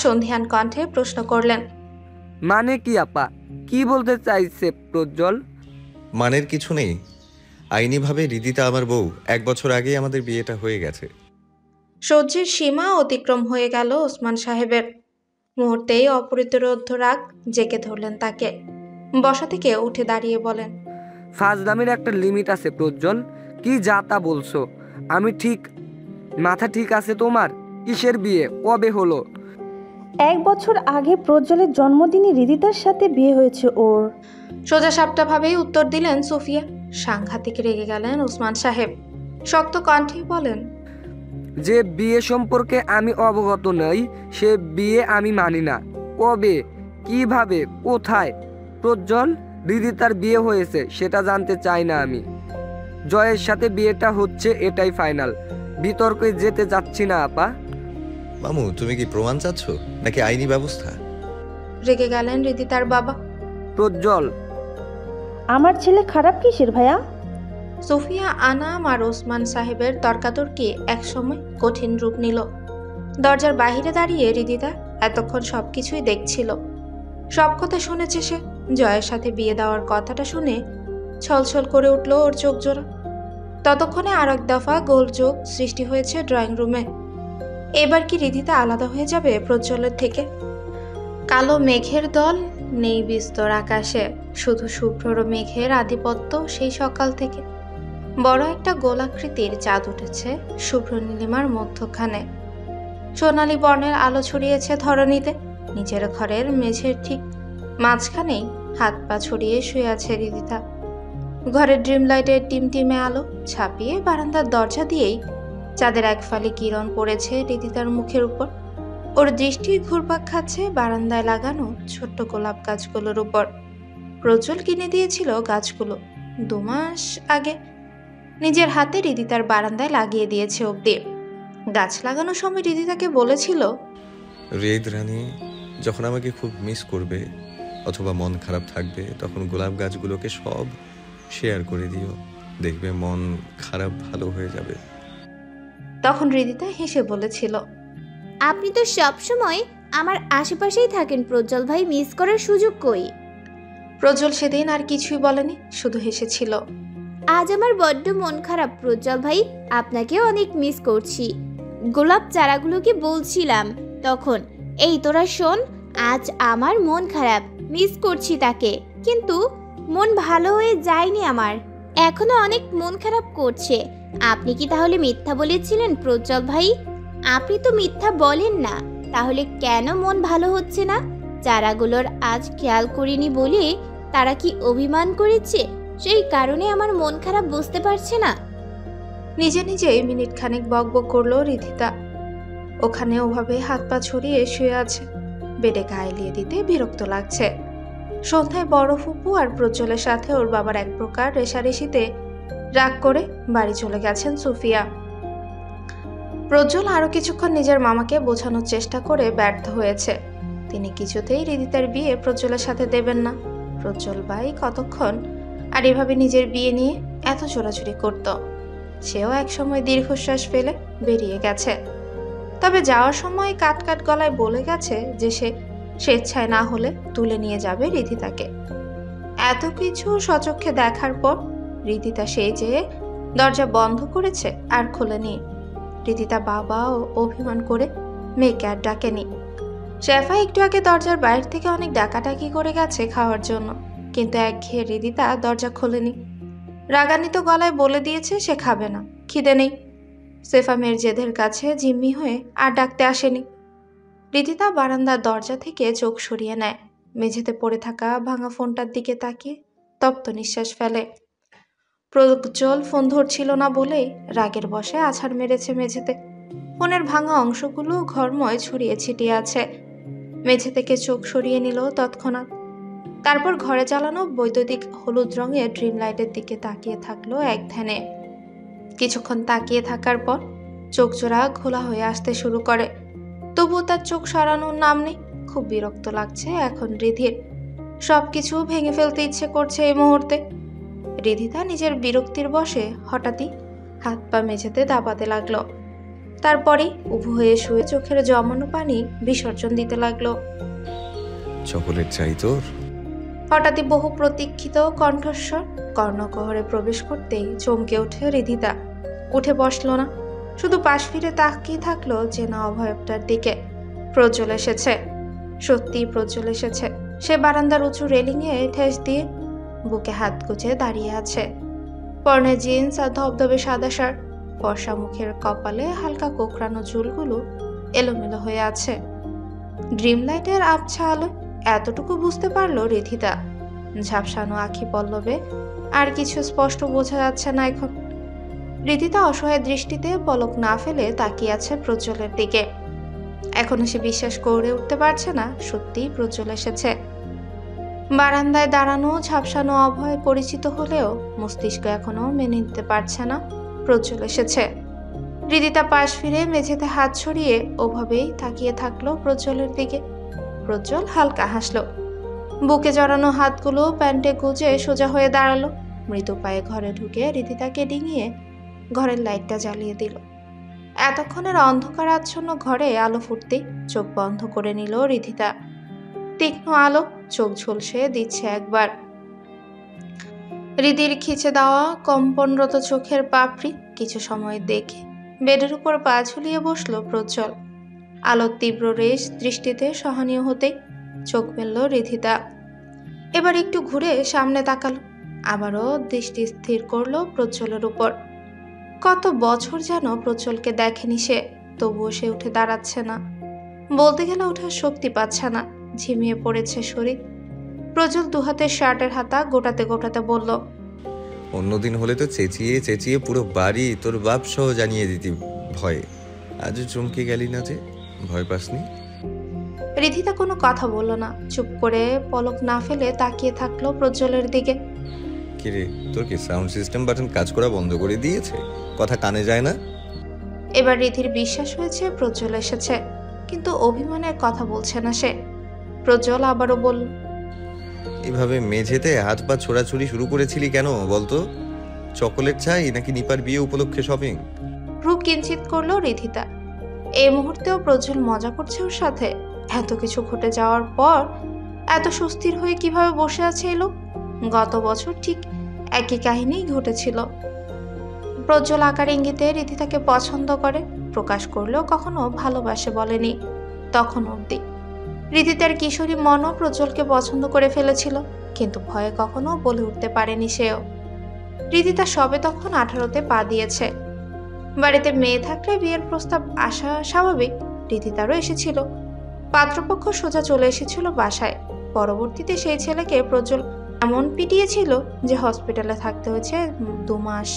[SPEAKER 3] সন্ধিয়ান কণ্ঠে প্রশ্ন করলেন,
[SPEAKER 11] মানে কি আপা? কি বলতে চাইছে প্রজ্জ্বল?
[SPEAKER 1] মানের কিছু নেই, আইনিভাবে রিদিতা আমার বউ। 1 বছর আগেই আমাদের বিয়েটা হয়ে গেছে।
[SPEAKER 3] সহ্যের সীমা অতিক্রম হয়ে গেল ওসমান সাহেবের। মুহূর্তেই অপ্রতিরোধ্য রাগ জেগে ধরলেন তাকে। বসা থেকে উঠে দাঁড়িয়ে বলেন,
[SPEAKER 11] ফাজলামির একটা লিমিট আছে প্রজ্জ্বল। কি যা তা বলছো? আমি ঠিক, মাথা ঠিক আছে তোমার? কিসের বিয়ে, কবে হলো?
[SPEAKER 4] 1 বছর আগে প্রজ্জ্বলের জন্মদিনে হৃদিতার সাথে বিয়ে হয়েছে ওর।
[SPEAKER 3] সোজা সাপটা ভাবেই উত্তর দিলেন সুফিয়া। সাংঘাতিক রেগে গেলেন ওসমান সাহেব। শক্ত কণ্ঠে বলেন,
[SPEAKER 11] যে বিয়ে সম্পর্কে আমি অবগত নই সে বিয়ে আমি মানি না। কবে, কিভাবে, কোথায়? প্রজ্জ্বল, হৃদিতার বিয়ে হয়েছে সেটা জানতে চাই না আমি। জয়ের সাথে বিয়েটা হচ্ছে এটাই ফাইনাল। বিতর্কে যেতে যাচ্ছি না আপা।
[SPEAKER 1] মামু, তুমি কি প্রমাণ চাচ্ছ নাকি আইনি ব্যবস্থা?
[SPEAKER 3] রেগে গেলেন হৃদিতার বাবা।
[SPEAKER 11] প্রজ্জ্বল,
[SPEAKER 4] আমার ছেলে খারাপ কিসের ভাইয়া?
[SPEAKER 3] সুফিয়া আনাম আর ওসমান সাহেবের তর্কাতর্কি একসময় কঠিন রূপ নিল। দরজার বাহিরে দাঁড়িয়ে হৃদিতা এতক্ষণ সবকিছুই দেখছিল। সব কথা শুনেছে সে। জয়ের সাথে বিয়ে দেওয়ার কথাটা শুনে ছলছল করে উঠল ওর চোখ জোড়া। ততক্ষণে আর এক দফা গোলযোগ সৃষ্টি হয়েছে ড্রয়িং রুমে। এবার কি হৃদিতা আলাদা হয়ে যাবে প্রজ্জ্বলের থেকে? কালো মেঘের দল নেই বিস্তর আকাশে, শুধু শুভ্র মেঘের আধিপত্য। সেই সকাল থেকে বড় একটা গোলাকৃতির চাঁদ উঠেছে শুভ্র নীলিমার মধ্যখানে। সোনালী বর্ণের আলো ছড়িয়েছে ধরণীতে। নিজের ঘরের মেঝের ঠিক মাঝখানেই হাত পা ছড়িয়ে শুয়ে আছে হৃদিতা। ঘরের ড্রিম লাইটের টিমটিমে আলো ছাপিয়ে বারান্দার দরজা দিয়েই চাঁদের এক ফালি কিরণ পড়েছে হৃদিতার মুখের উপর। ওর দৃষ্টি ঘুরপাক খাচ্ছে বারান্দায় লাগানো ছোট্ট গোলাপ গাছগুলোর উপর। প্রজ্জ্বল কিনে দিয়েছিল গাছগুলো 2 মাস আগে। নিজের হাতে হৃদিতার বারান্দায় লাগিয়ে দিয়েছে অব্দি। গাছ লাগানোর সময় হৃদিতাকে বলেছিল,
[SPEAKER 1] রেদ রানী, যখন আমাকে খুব মিস করবে অথবা মন খারাপ থাকবে তখন গোলাপ গাছগুলোকে সব শেয়ার করে দিও, দেখবে মন খারাপ ভালো হয়ে যাবে।
[SPEAKER 3] তখন হৃদিতা হেসে বলেছিল,
[SPEAKER 2] আপনি তো সবসময় আমার আশেপাশেই থাকেন প্রজ্জ্বল ভাই, মিস করার সুযোগ কই?
[SPEAKER 3] প্রজ্জ্বল সেদিন আর কিছুই বলেনি, শুধু হেসেছিল।
[SPEAKER 2] আজ আমার বড্ড মন খারাপ প্রজ্জ্বল ভাই, আপনাকেও অনেক মিস করছি। গোলাপ চারাগুলোকে বলছিলাম তখন, এই তোরা শোন, আজ আমার মন খারাপ, মিস করছি তাকে, কিন্তু মন ভালো হয়ে যায়নি আমার, এখনো অনেক মন খারাপ করছে। আপনি কি তাহলে মিথ্যা বলেছিলেন প্রজ্জ্বল ভাই? আপনি তো মিথ্যা বলেন না, তাহলে কেন মন ভালো হচ্ছে না? চারাগুলোর আজ খেয়াল করিনি বলে তারা কি অভিমান করেছে, সেই কারণে আমার মন খারাপ বুঝতে পারছে না?
[SPEAKER 3] নিজে নিজেই মিনিট খানেক বকবক করলো হৃদিতা। ওখানে ওভাবে হাত পা ছড়িয়ে শুয়ে আছে। বেডে গায়ে দিতে বিরক্ত লাগছে। সন্ধ্যায় বড় ফুপু আর প্রজ্জ্বলের সাথে ওর বাবার এক প্রকার রেশারেশিতে রাগ করে বাড়ি চলে গেছেন সুফিয়া। প্রজ্জ্বল আরো কিছুক্ষণ নিজের মামাকে বোঝানোর চেষ্টা করে ব্যর্থ হয়েছে। তিনি কিছুতেই হৃদিতার বিয়ে প্রজ্জ্বলের সাথে দেবেন না। প্রজ্জ্বল ভাই কতক্ষণ আর এভাবে নিজের বিয়ে নিয়ে এত চোরাচুরি করত। সেও একসময় দীর্ঘশ্বাস ফেলে বেরিয়ে গেছে। তবে যাওয়ার সময় কাট কাট গলায় বলে গেছে যে সে স্বেচ্ছায় না হলে তুলে নিয়ে যাবে হৃদিতাকে। এত কিছু সচক্ষে দেখার পর হৃদিতা সেই যেয়ে দরজা বন্ধ করেছে আর খোলেনি। হৃদিতা বাবা ও অভিমান করে মেয়েকে আর ডাকেনি। শেফা একটু আগে দরজার বাইরে থেকে অনেক ডাকাডাকি করে গেছে খাওয়ার জন্য, কিন্তু একঘেয়ে হৃদিতা দরজা খোলেনি। রাগান্বিত গলায় বলে দিয়েছে সে খাবে না, খিদে নেই। শেফা মেয়ের জেদের কাছে জিম্মি হয়ে আর ডাকতে আসেনি। হৃদিতা বারান্দার দরজা থেকে চোখ সরিয়ে নেয়। মেঝেতে পড়ে থাকা ভাঙা ফোনটার দিকে তাকিয়ে তপ্ত নিঃশ্বাস ফেলে। প্রজ্জ্বল ফোন ধরছিল না বলেই রাগের বশে আছাড় মেরেছে মেঝেতে। ফোনের ভাঙা অংশগুলো ঘরময় ছড়িয়ে ছিটিয়ে আছে। মেঝে থেকে চোখ সরিয়ে নিল তৎক্ষণাৎ। তারপর ঘরে জ্বালানো বৈদ্যুতিক হলুদ রঙের ড্রিম লাইটের দিকে তাকিয়ে থাকলো এক ধ্যানে। কিছুক্ষণ তাকিয়ে থাকার পর চোখ জোড়া ঘোলা হয়ে আসতে শুরু করে, তবুও তার চোখ সরানোর নাম নেই। খুব বিরক্ত লাগছে এখন রিধির। সবকিছু ভেঙে ফেলতে ইচ্ছে করছে এই মুহূর্তে। রিধিতা নিজের বিরক্তির বশে হঠাৎই হাত পা মেঝেতে দাবাতে লাগলো। তারপরেই উবু হয়ে শুয়ে চোখের জমানো পানি বিসর্জন দিতে লাগলো।
[SPEAKER 1] চকোলেট চাই তোর?
[SPEAKER 3] হঠাৎই বহু প্রতীক্ষিত কণ্ঠস্বর কর্ণগহরে প্রবেশ করতেই চমকে ওঠে রিধিতা। উঠে বসলো না, শুধু পাশ ফিরে তাকিয়ে থাকলো চেনা অভয়টার দিকে। প্রজ্জ্বল এসেছে। সত্যি প্রজ্জ্বল এসেছে। সে বারান্দার উঁচু রেলিংয়ে ঠেস দিয়ে বুকে হাত গুজে দাঁড়িয়ে আছে। পরনে জিন্স আর ধবধবে সাদা শার্ট। ফর্সা মুখের কপালে হালকা কোঁকড়ানো চুলগুলো এলোমেলো হয়ে আছে। ড্রিম লাইটের আবছা আলো এতটুকু বুঝতে পারলো রিধিতা। ঝাপসানো আখি পল্লবে আর কিছু স্পষ্ট বোঝা যাচ্ছে না এখন। রিধিতা অসহায় দৃষ্টিতে পলক না ফেলে তাকিয়ে আছে প্রজ্জ্বলের দিকে। এখনো সে বিশ্বাস করে উঠতে পারছে না সত্যিই প্রজ্জ্বল এসেছে। বারান্দায় দাঁড়ানো ঝাপসানো অভয় পরিচিত হলেও মস্তিষ্ক এখনো মেনে নিতে পারছে না প্রজ্জ্বল এসেছে। রিদিতা পাশ ফিরে মেঝেতে হাত ছড়িয়ে ওভাবেই তাকিয়ে থাকলো প্রজ্জ্বলের দিকে। প্রজ্জ্বল হালকা হাসলো। বুকে জড়ানো হাতগুলো প্যান্টে গুজে সোজা হয়ে দাঁড়ালো। মৃদু পায়ে ঘরে ঢুকে রিদিতাকে ডিঙিয়ে ঘরের লাইটটা জ্বালিয়ে দিল। এতক্ষণের অন্ধকার আচ্ছন্ন ঘরে আলো ফুটতেই চোখ বন্ধ করে নিল রিধিতা। তীক্ষ্ণ আলো চোখ ঝলসে দিচ্ছে একবার। হৃদির খিচে দেওয়া কম্পনরত চোখের পাপড়ি কিছু সময় দেখে বেডের উপর পা ঝুলিয়ে বসলো প্রজ্জ্বল। আলোর তীব্র রেশ দৃষ্টিতে সহনীয় হতেই চোখ মেলল রিধিতা। এবার একটু ঘুরে সামনে তাকালো। আবারও দৃষ্টি স্থির করলো প্রজ্জ্বলের উপর। কত বছর যেন প্রজ্জ্বলকে দেখেনি সে, তবুও সে উঠে দাঁড়াচ্ছে না। বলতে গেলে ওঠার শক্তি পাচ্ছে না, ঝিমিয়ে পড়েছে শরীর। প্রজ্জ্বল দুহাতে শার্টের হাতা গোটাতে গোটাতে বলল,
[SPEAKER 1] অন্যদিন হলে তো চেঁচিয়ে চেঁচিয়ে পুরো বাড়ি তোর বাপ সহ জানিয়ে দিতি ভয়ে। আজও চমকে গেলি না যে? ভয় পাসনি?
[SPEAKER 3] রিধিতা কোনো কথা বলল না, চুপ করে পলক না ফেলে তাকিয়ে থাকলো প্রজ্জ্বলের দিকে।
[SPEAKER 1] কিরে, তোর কি সাউন্ড সিস্টেম বাটন কাজ করা বন্ধ করে দিয়েছে? কথা কানে যায় না?
[SPEAKER 3] এবার রিধির বিশ্বাস হয়েছে প্রজ্জ্বল এসেছে, কিন্তু অভিমানের কথা বলছে না সে। প্রজ্জ্বল আবারও বলল,
[SPEAKER 1] এভাবে মেঝেতে হাত পা ছোড়াছুড়ি শুরু করেছিলি কেন বলতো? চকোলেট চাই নাকি নিপার বিয়ে উপলক্ষে শপিং?
[SPEAKER 3] রূপ কিঞ্চিত করলো রিধিতা। এই মুহূর্তেও প্রজ্জ্বল মজা করছে ওর সাথে। এত কিছু ঘটে যাওয়ার পর এত সুস্থির হয়ে কিভাবে বসে আছে এই লোক? গত বছর ঠিক একই কাহিনী ঘটেছিল। প্রজ্জ্বল আকার ইঙ্গিতে রিধিতাকে পছন্দ করে, প্রকাশ করলেও কখনো ভালোবাসে বলেনি তখন অবধি। রিধিতার কিশোরী মনও প্রজ্জ্বলকে পছন্দ করে ফেলেছিল, কিন্তু ভয়ে কখনো বলে উঠতে পারেনি সেও। রিধিতা সবে তখন 18তে পা দিয়েছে। বাড়িতে মেয়ে থাকলে বিয়ের প্রস্তাব আসা স্বাভাবিক। রিধিতারও এসেছিল। পাত্রপক্ষ সোজা চলে এসেছিল বাসায়। পরবর্তীতে সেই ছেলেকে প্রজ্জ্বল এমন পিটিয়েছিল যে হসপিটালে থাকতে হয়েছে 2 মাস।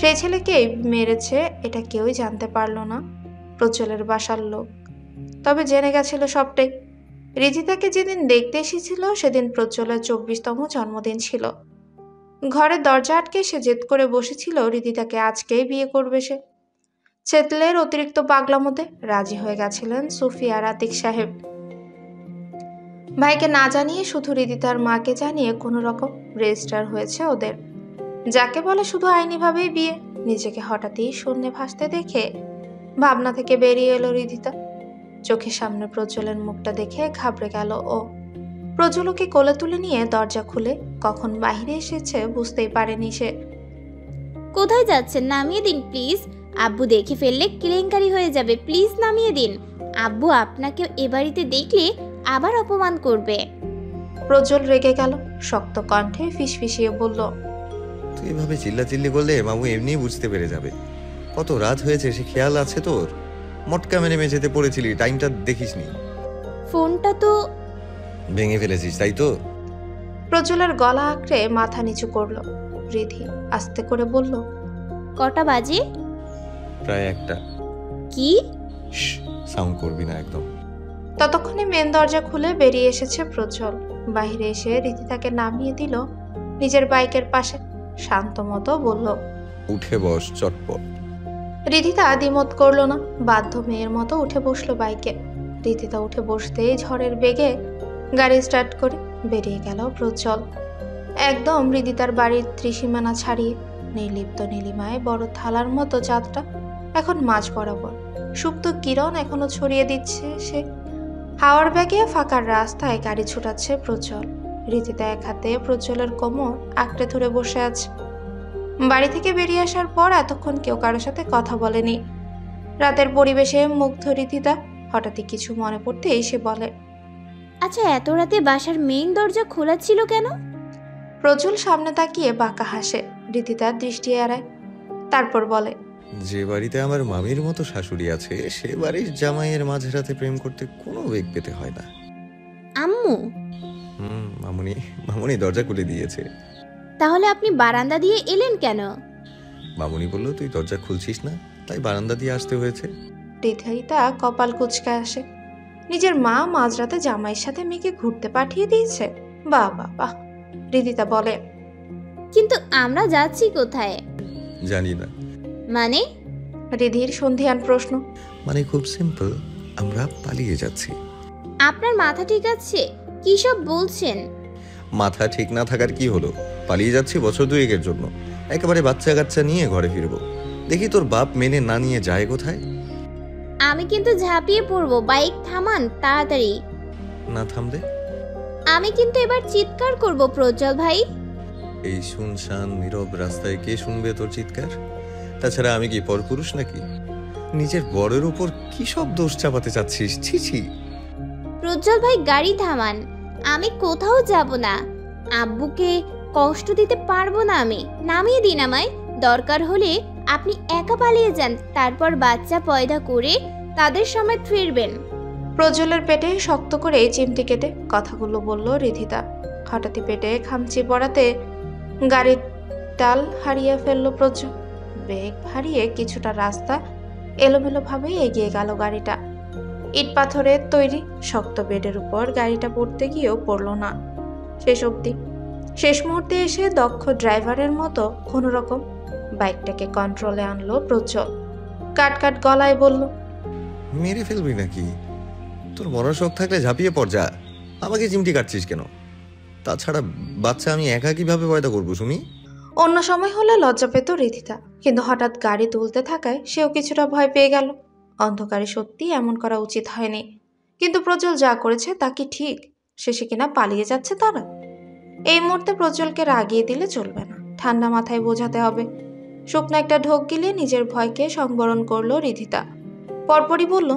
[SPEAKER 3] সেই ছেলেকে মেরেছে এটা কেউই জানতে পারল না, প্রজ্জ্বলের বাসার লোক। তবে জেনে গেছিল সবটাই। রিধিতাকে যেদিন দেখতে এসেছিল সেদিন প্রজ্জ্বলের 24তম জন্মদিন ছিল। ঘরের দরজা আটকে সে জেদ করে বসেছিল রিধিতাকে আজকেই বিয়ে করবে সে। ছেলের অতিরিক্ত পাগলামোতে রাজি হয়ে গেছিলেন সুফিয়া আর আতিক সাহেব। ভাইকে না জানিয়ে শুধু রিধিতার মাকে জানিয়ে কোনো রকম রেজিস্টার হয়েছে ওদের, যাকে বলে শুধু আইনিভাবেই বিয়ে। নিজেকে হঠাৎই শূন্যে ভাসতে দেখে ভাবনা থেকে বেরিয়ে এলো রিধিতা। চোখের সামনে প্রজ্জ্বলের মুখটা দেখে ঘাবড়ে গেল ও। প্রজ্জ্বলকে কোলে তুলে নিয়ে দরজা খুলে কখন বাইরে এসেছে বুঝতেই পারেনি সে।
[SPEAKER 2] কোথায় যাচ্ছেন? নামিয়ে দিন প্লিজ। আব্বু দেখে ফেললে কেলেঙ্কারি হয়ে যাবে, প্লিজ নামিয়ে দিন। আব্বু আপনাকে এ বাড়িতে দেখলে আবার অপমান করবে।
[SPEAKER 3] প্রজ্জ্বল রেগে গেল, শক্ত কণ্ঠে ফিসফিসিয়ে বলল,
[SPEAKER 1] তুই এভাবে চিল্লাচিল্লি করলে মামু এমনিই বুঝতে পেরে যাবে। কত রাত হয়েছে সে খেয়াল আছে তোর? মটকা মেরে মেঝেতে পড়েছিলি, টাইমটা দেখিসনি?
[SPEAKER 2] ফোনটা তো
[SPEAKER 1] ভেঙে ফেলেছিস তাই তো?
[SPEAKER 3] প্রজ্জ্বলের গলা আঁকড়ে মাথা নিচু করলো। রিধি আস্তে করে বলল,
[SPEAKER 2] কটা বাজে?
[SPEAKER 1] প্রায় 1টা।
[SPEAKER 2] কি?
[SPEAKER 1] সাউন্ড করবি না একদম।
[SPEAKER 3] ততক্ষণে মেন দরজা খুলে বেরিয়ে এসেছে প্রজ্জ্বল। বাইরে এসে রিধিতাকে নামিয়ে দিল নিজের বাইকের পাশে। শান্ত মতো বলল,
[SPEAKER 1] উঠে বস চটপট।
[SPEAKER 3] রিধিতা দ্বিমত করলো না, বাধ্য মেয়ের মতো উঠে বসলো বাইকে। রিধিতা উঠে বসতেই ঝড়ের বেগে গাড়ি স্টার্ট করে বেরিয়ে গেল প্রজ্জ্বল। একদম রিধিতার বাড়ির ত্রিসীমানা ছাড়িয়ে। নির্লিপ্ত নীলিমায় বড় থালার মতো চাঁদটা এখন মাঝ বরাবর। সুপ্ত কিরণ এখনো ছড়িয়ে দিচ্ছে সে। হাওয়ার ব্যাগে ফাঁকার রাস্তায় গাড়ি ছুটাচ্ছে প্রজ্জ্বল। রিধিতা এক হাতে প্রজ্জ্বলের কোমর আঁকড়ে ধরে বসে আছে। বাড়ি থেকে বেরিয়ে আসার পর এতক্ষণ কেউ কারোর সাথে কথা বলেনি। রাতের পরিবেশে মুগ্ধ রিধিতা হঠাৎই কিছু মনে পড়তে এসে বলে,
[SPEAKER 2] আচ্ছা, এত রাতে বাসার মেইন দরজা খোলা ছিল কেন?
[SPEAKER 3] প্রজ্জ্বল সামনে তাকিয়ে বাঁকা হাসে। রিদিতার দৃষ্টি এড়ায়, তারপর বলে,
[SPEAKER 1] যে বাড়িতে আমার মামির মতো শাশুড়ি আছে সে বাড়ির জামাইয়ের মাঝরাতে প্রেম করতে কোনো বেগ পেতে হয় না।
[SPEAKER 2] আম্মু?
[SPEAKER 1] মামুনি মামুনি দরজা খুলে দিয়েছে।
[SPEAKER 2] তাহলে আপনি বারান্দা দিয়ে এলেন কেন?
[SPEAKER 1] মামুনি বলল তুই দরজা খুলছিস না, তাই বারান্দা দিয়ে আসতে হয়েছে।
[SPEAKER 3] রিদিতা কপাল কুঁচকায় আসে। নিজের মা মাঝরাতে জামাইয়ের সাথে মেয়েকে ঘুরতে পাঠিয়ে দিয়েছে। বাহ বাহ বাহ। রিদিতা বলে,
[SPEAKER 2] কিন্তু আমরা যাচ্ছি কোথায়?
[SPEAKER 1] জানি না।
[SPEAKER 2] মানে?
[SPEAKER 3] রিধির সন্ধিয়ান প্রশ্ন।
[SPEAKER 1] মানে খুব সিম্পল, আমরা পালিয়ে যাচ্ছি।
[SPEAKER 2] আপনার মাথা ঠিক আছে? কি সব বলছেন?
[SPEAKER 1] মাথা ঠিক না থাকার কি হলো? পালিয়ে যাচ্ছি বছর দুয়েকের জন্য, একেবারে বাচ্চা কাচ্চা নিয়ে ঘরে ফিরবো। দেখি তোর বাপ মেনে না নিয়ে যায় কোথায়।
[SPEAKER 2] আমি কিন্তু ঝাঁপিয়ে পড়বো, বাইক থামান তাড়াতাড়ি।
[SPEAKER 1] না থামলে?
[SPEAKER 2] আমি কিন্তু এবার চিৎকার করব প্রজ্জ্বল ভাই।
[SPEAKER 1] এই শুনশান নীরব রাস্তায় কে শুনবে তোর চিৎকার? তাছাড়া আমি কি পরপুরুষ নাকি? নিজের বরের উপর কি সব দোষ চাপাতে চাচ্ছিস? ছি ছি।
[SPEAKER 2] প্রজ্জ্বল ভাই গাড়ি থামান, আমি কোথাও যাব না। আব্বুকে কষ্ট দিতে পারবো না আমি। নামিয়ে দিন আমায়। দরকার হলে আপনি একা পালিয়ে যান, তারপর বাচ্চা পয়দা করে তাদের সমেত ফিরবেন।
[SPEAKER 3] প্রজ্জ্বলের পেটে শক্ত করে চিমটি কেটে কথাগুলো বলল রিধিতা। হঠাৎই পেটে খামচি পড়াতে গাড়ির টাল হারিয়ে ফেলল প্রজ্জ্বল। ব্রেক হারিয়ে কিছুটা রাস্তা এলোমেলোভাবে এগিয়ে গেল গাড়িটা। ইট পাথরের তৈরি শক্ত বেডের উপর গাড়িটা পড়তে গিয়েও পড়ল না শেষ অবধি। শেষ মুহূর্তে এসে দক্ষ ড্রাইভারের মতো কোনো রকম বাইকটাকে কন্ট্রোলে আনলো প্রজ্জ্বল। কাট কাট গলায় বলল,
[SPEAKER 1] মেরে ফেলবি নাকি? তোর মরার শখ থাকলে ঝাঁপিয়ে পড় যা। আমাকে চিমটি কাটছিস কেন? তাছাড়া বাচ্চা আমি একা কিভাবে পয়দা করবো শুনি?
[SPEAKER 3] অন্য সময় হলে লজ্জা পেত রিধিতা, কিন্তু হঠাৎ গাড়ি তুলতে থাকায় সেও কিছুটা ভয় পেয়ে গেল। অন্ধকারে সত্যি এমন করা উচিত হয়নি, কিন্তু প্রজ্জ্বল যা করেছে তা কি ঠিক? শেষে কিনা পালিয়ে যাচ্ছে তারা। এই মুহূর্তে প্রজ্জ্বলকে রাগিয়ে দিলে চলবে না, ঠান্ডা মাথায় বোঝাতে হবে। শুকনো একটা ঢোক গিলে নিজের ভয়কে সংবরণ করলো রিধিতা। পরপরই বলল,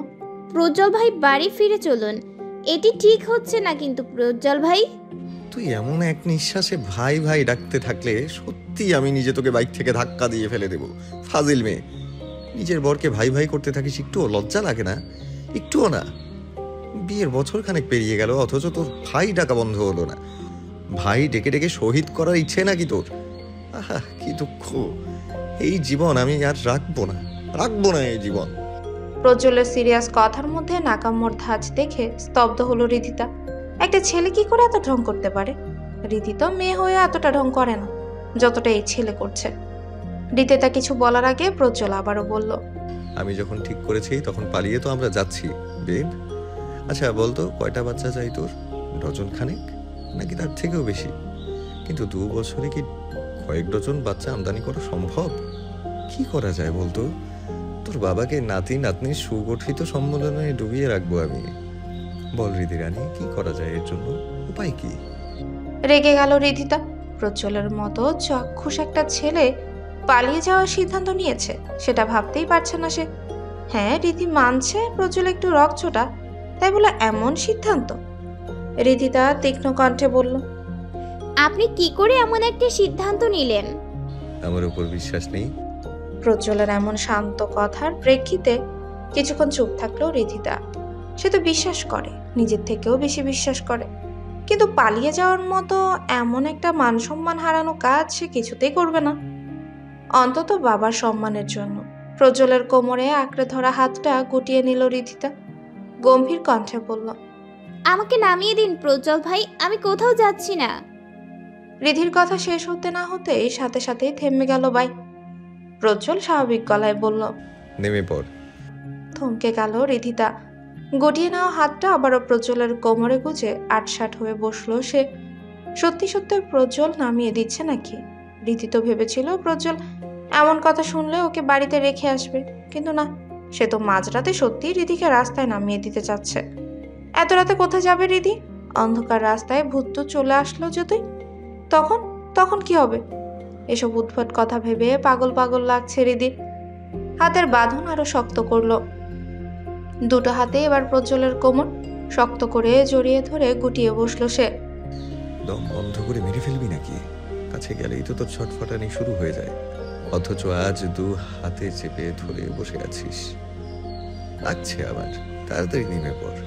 [SPEAKER 2] প্রজ্জ্বল ভাই বাড়ি ফিরে চলুন। এটি ঠিক হচ্ছে না কিন্তু প্রজ্জ্বল ভাই।
[SPEAKER 1] তুই এমন এক নিঃশ্বাসে ভাই ভাই ডাকতে থাকলে সত্যি আমি নিজে তোকে বাইক থেকে ধাক্কা দিয়ে ফেলে দেব। ফাজিল মেয়ে, নিজের বরকে ভাই ভাই করতে থাকিস, একটুও লজ্জা লাগে না? একটুও না। বিয়ের বছর খানেক পেরিয়ে গেল অথচ তোর ভাই ডাকা বন্ধ হলো না। ভাই ডেকে ডেকে শহীদ করার ইচ্ছে নাকি তোর? আহা কি দুঃখ। এই জীবন আমি আর রাখবো না এই জীবন।
[SPEAKER 3] প্রজ্জ্বলের সিরিয়াস কথার মধ্যে নাকাম্মর ধাঁচ দেখে স্তব্ধ হলো রিধিতা। একটা ছেলে কি করে এত ঢং করতে পারে? রিধিতা মেয়ে হয়ে এতটা ঢং করে না যতটা এই ছেলে করছে। রিধিতা কিছু বলার আগে প্রজ্জ্বল আবারও বলল,
[SPEAKER 1] আমি যখন ঠিক করেছি তখন পালিয়ে তো আমরা যাচ্ছি বেব। আচ্ছা বলতো কয়টা বাচ্চা চাই তোর? ডজন খানেক নাকি তার থেকেও বেশি? কিন্তু 2 বছরে কি কয়েক ডজন বাচ্চা আমদানি করা সম্ভব? কি করা যায় বলতো? তোর বাবাকে নাতি নাতনির সুগঠিত সম্মেলনে ডুবিয়ে রাখবো আমি। বল রিধি রানী, কি করা যায় এর জন্য? উপায় কি?
[SPEAKER 3] রেগে গেল রিধিতা। প্রজ্জ্বলের মতো চাক্ষুষ একটা ছেলে পালিয়ে যাওয়ার সিদ্ধান্ত নিয়েছে, সেটা ভাবতেই পারছে না সে। হ্যাঁ, রিধি মানছে প্রজ্জ্বল একটু রকচটা, তাই বলে এমন সিদ্ধান্ত? রিধিতা তীক্ষ্ণ কণ্ঠে বলল,
[SPEAKER 2] আপনি কি করে এমন একটা সিদ্ধান্ত নিলেন?
[SPEAKER 1] আমার উপর বিশ্বাস নেই?
[SPEAKER 3] প্রজ্জ্বলের এমন শান্ত কথার প্রেক্ষিতে কিছুক্ষণ চুপ থাকলো রিধিতা। সে তো বিশ্বাস করে, নিজের থেকেও বেশি বিশ্বাস করে, কিন্তু পালিয়ে যাওয়ার মতো এমন একটা মান সম্মান হারানো কাজ সে কিছুতেই করবে না, অন্তত বাবার সম্মানের জন্য। প্রজ্জ্বলের কোমরে আঁকড়ে ধরা হাতটা গুটিয়ে নিল রিধিতা। গম্ভীর কণ্ঠে বলল,
[SPEAKER 2] আমাকে নামিয়ে দিন প্রজ্জ্বল ভাই, আমি কোথাও যাচ্ছি না।
[SPEAKER 3] রিধির কথা শেষ হতে না হতেই সাথে সাথেই থেমে গেল বাইক। প্রজ্জ্বল স্বাভাবিক গলায় বলল,
[SPEAKER 1] নেমে পড়।
[SPEAKER 3] থমকে গেল রিধিতা। গটিয়ে নেওয়া হাতটা আবারও প্রজ্জ্বলের কোমরে গুজে আটসাট হয়ে বসলো সে। সত্যি সত্যি প্রজ্জ্বল নামিয়ে দিচ্ছে নাকি? রীতি তো ভেবেছিল প্রজ্জ্বল এমন কথা শুনলে ওকে বাড়িতে রেখে আসবে, কিন্তু না, সে তো মাঝরাতে সত্যিই রিধিকে রাস্তায় নামিয়ে দিতে চাচ্ছে। এত রাতে কোথায় যাবে রিধি? অন্ধকার রাস্তায় ভূত চলে আসলো যদি, তখন কি হবে? এসব উদ্ভট কথা ভেবে পাগল পাগল লাগছে রিধির। হাতের বাঁধন আরো শক্ত করলো। দুটো হাতে এবার প্রজ্জ্বলের কোমর। শক্ত করে জড়িয়ে ধরে গুটিয়ে বসলো সে।
[SPEAKER 1] দম বন্ধ করে মেরে ফেলবি নাকি? কাছে গেলেই তো তোর ছটফটানি শুরু হয়ে যায়, অথচ আজ 2 হাতে চেপে ধরে বসে আছিস। লাগছে আবার, তাড়াতাড়ি নেমে পড়।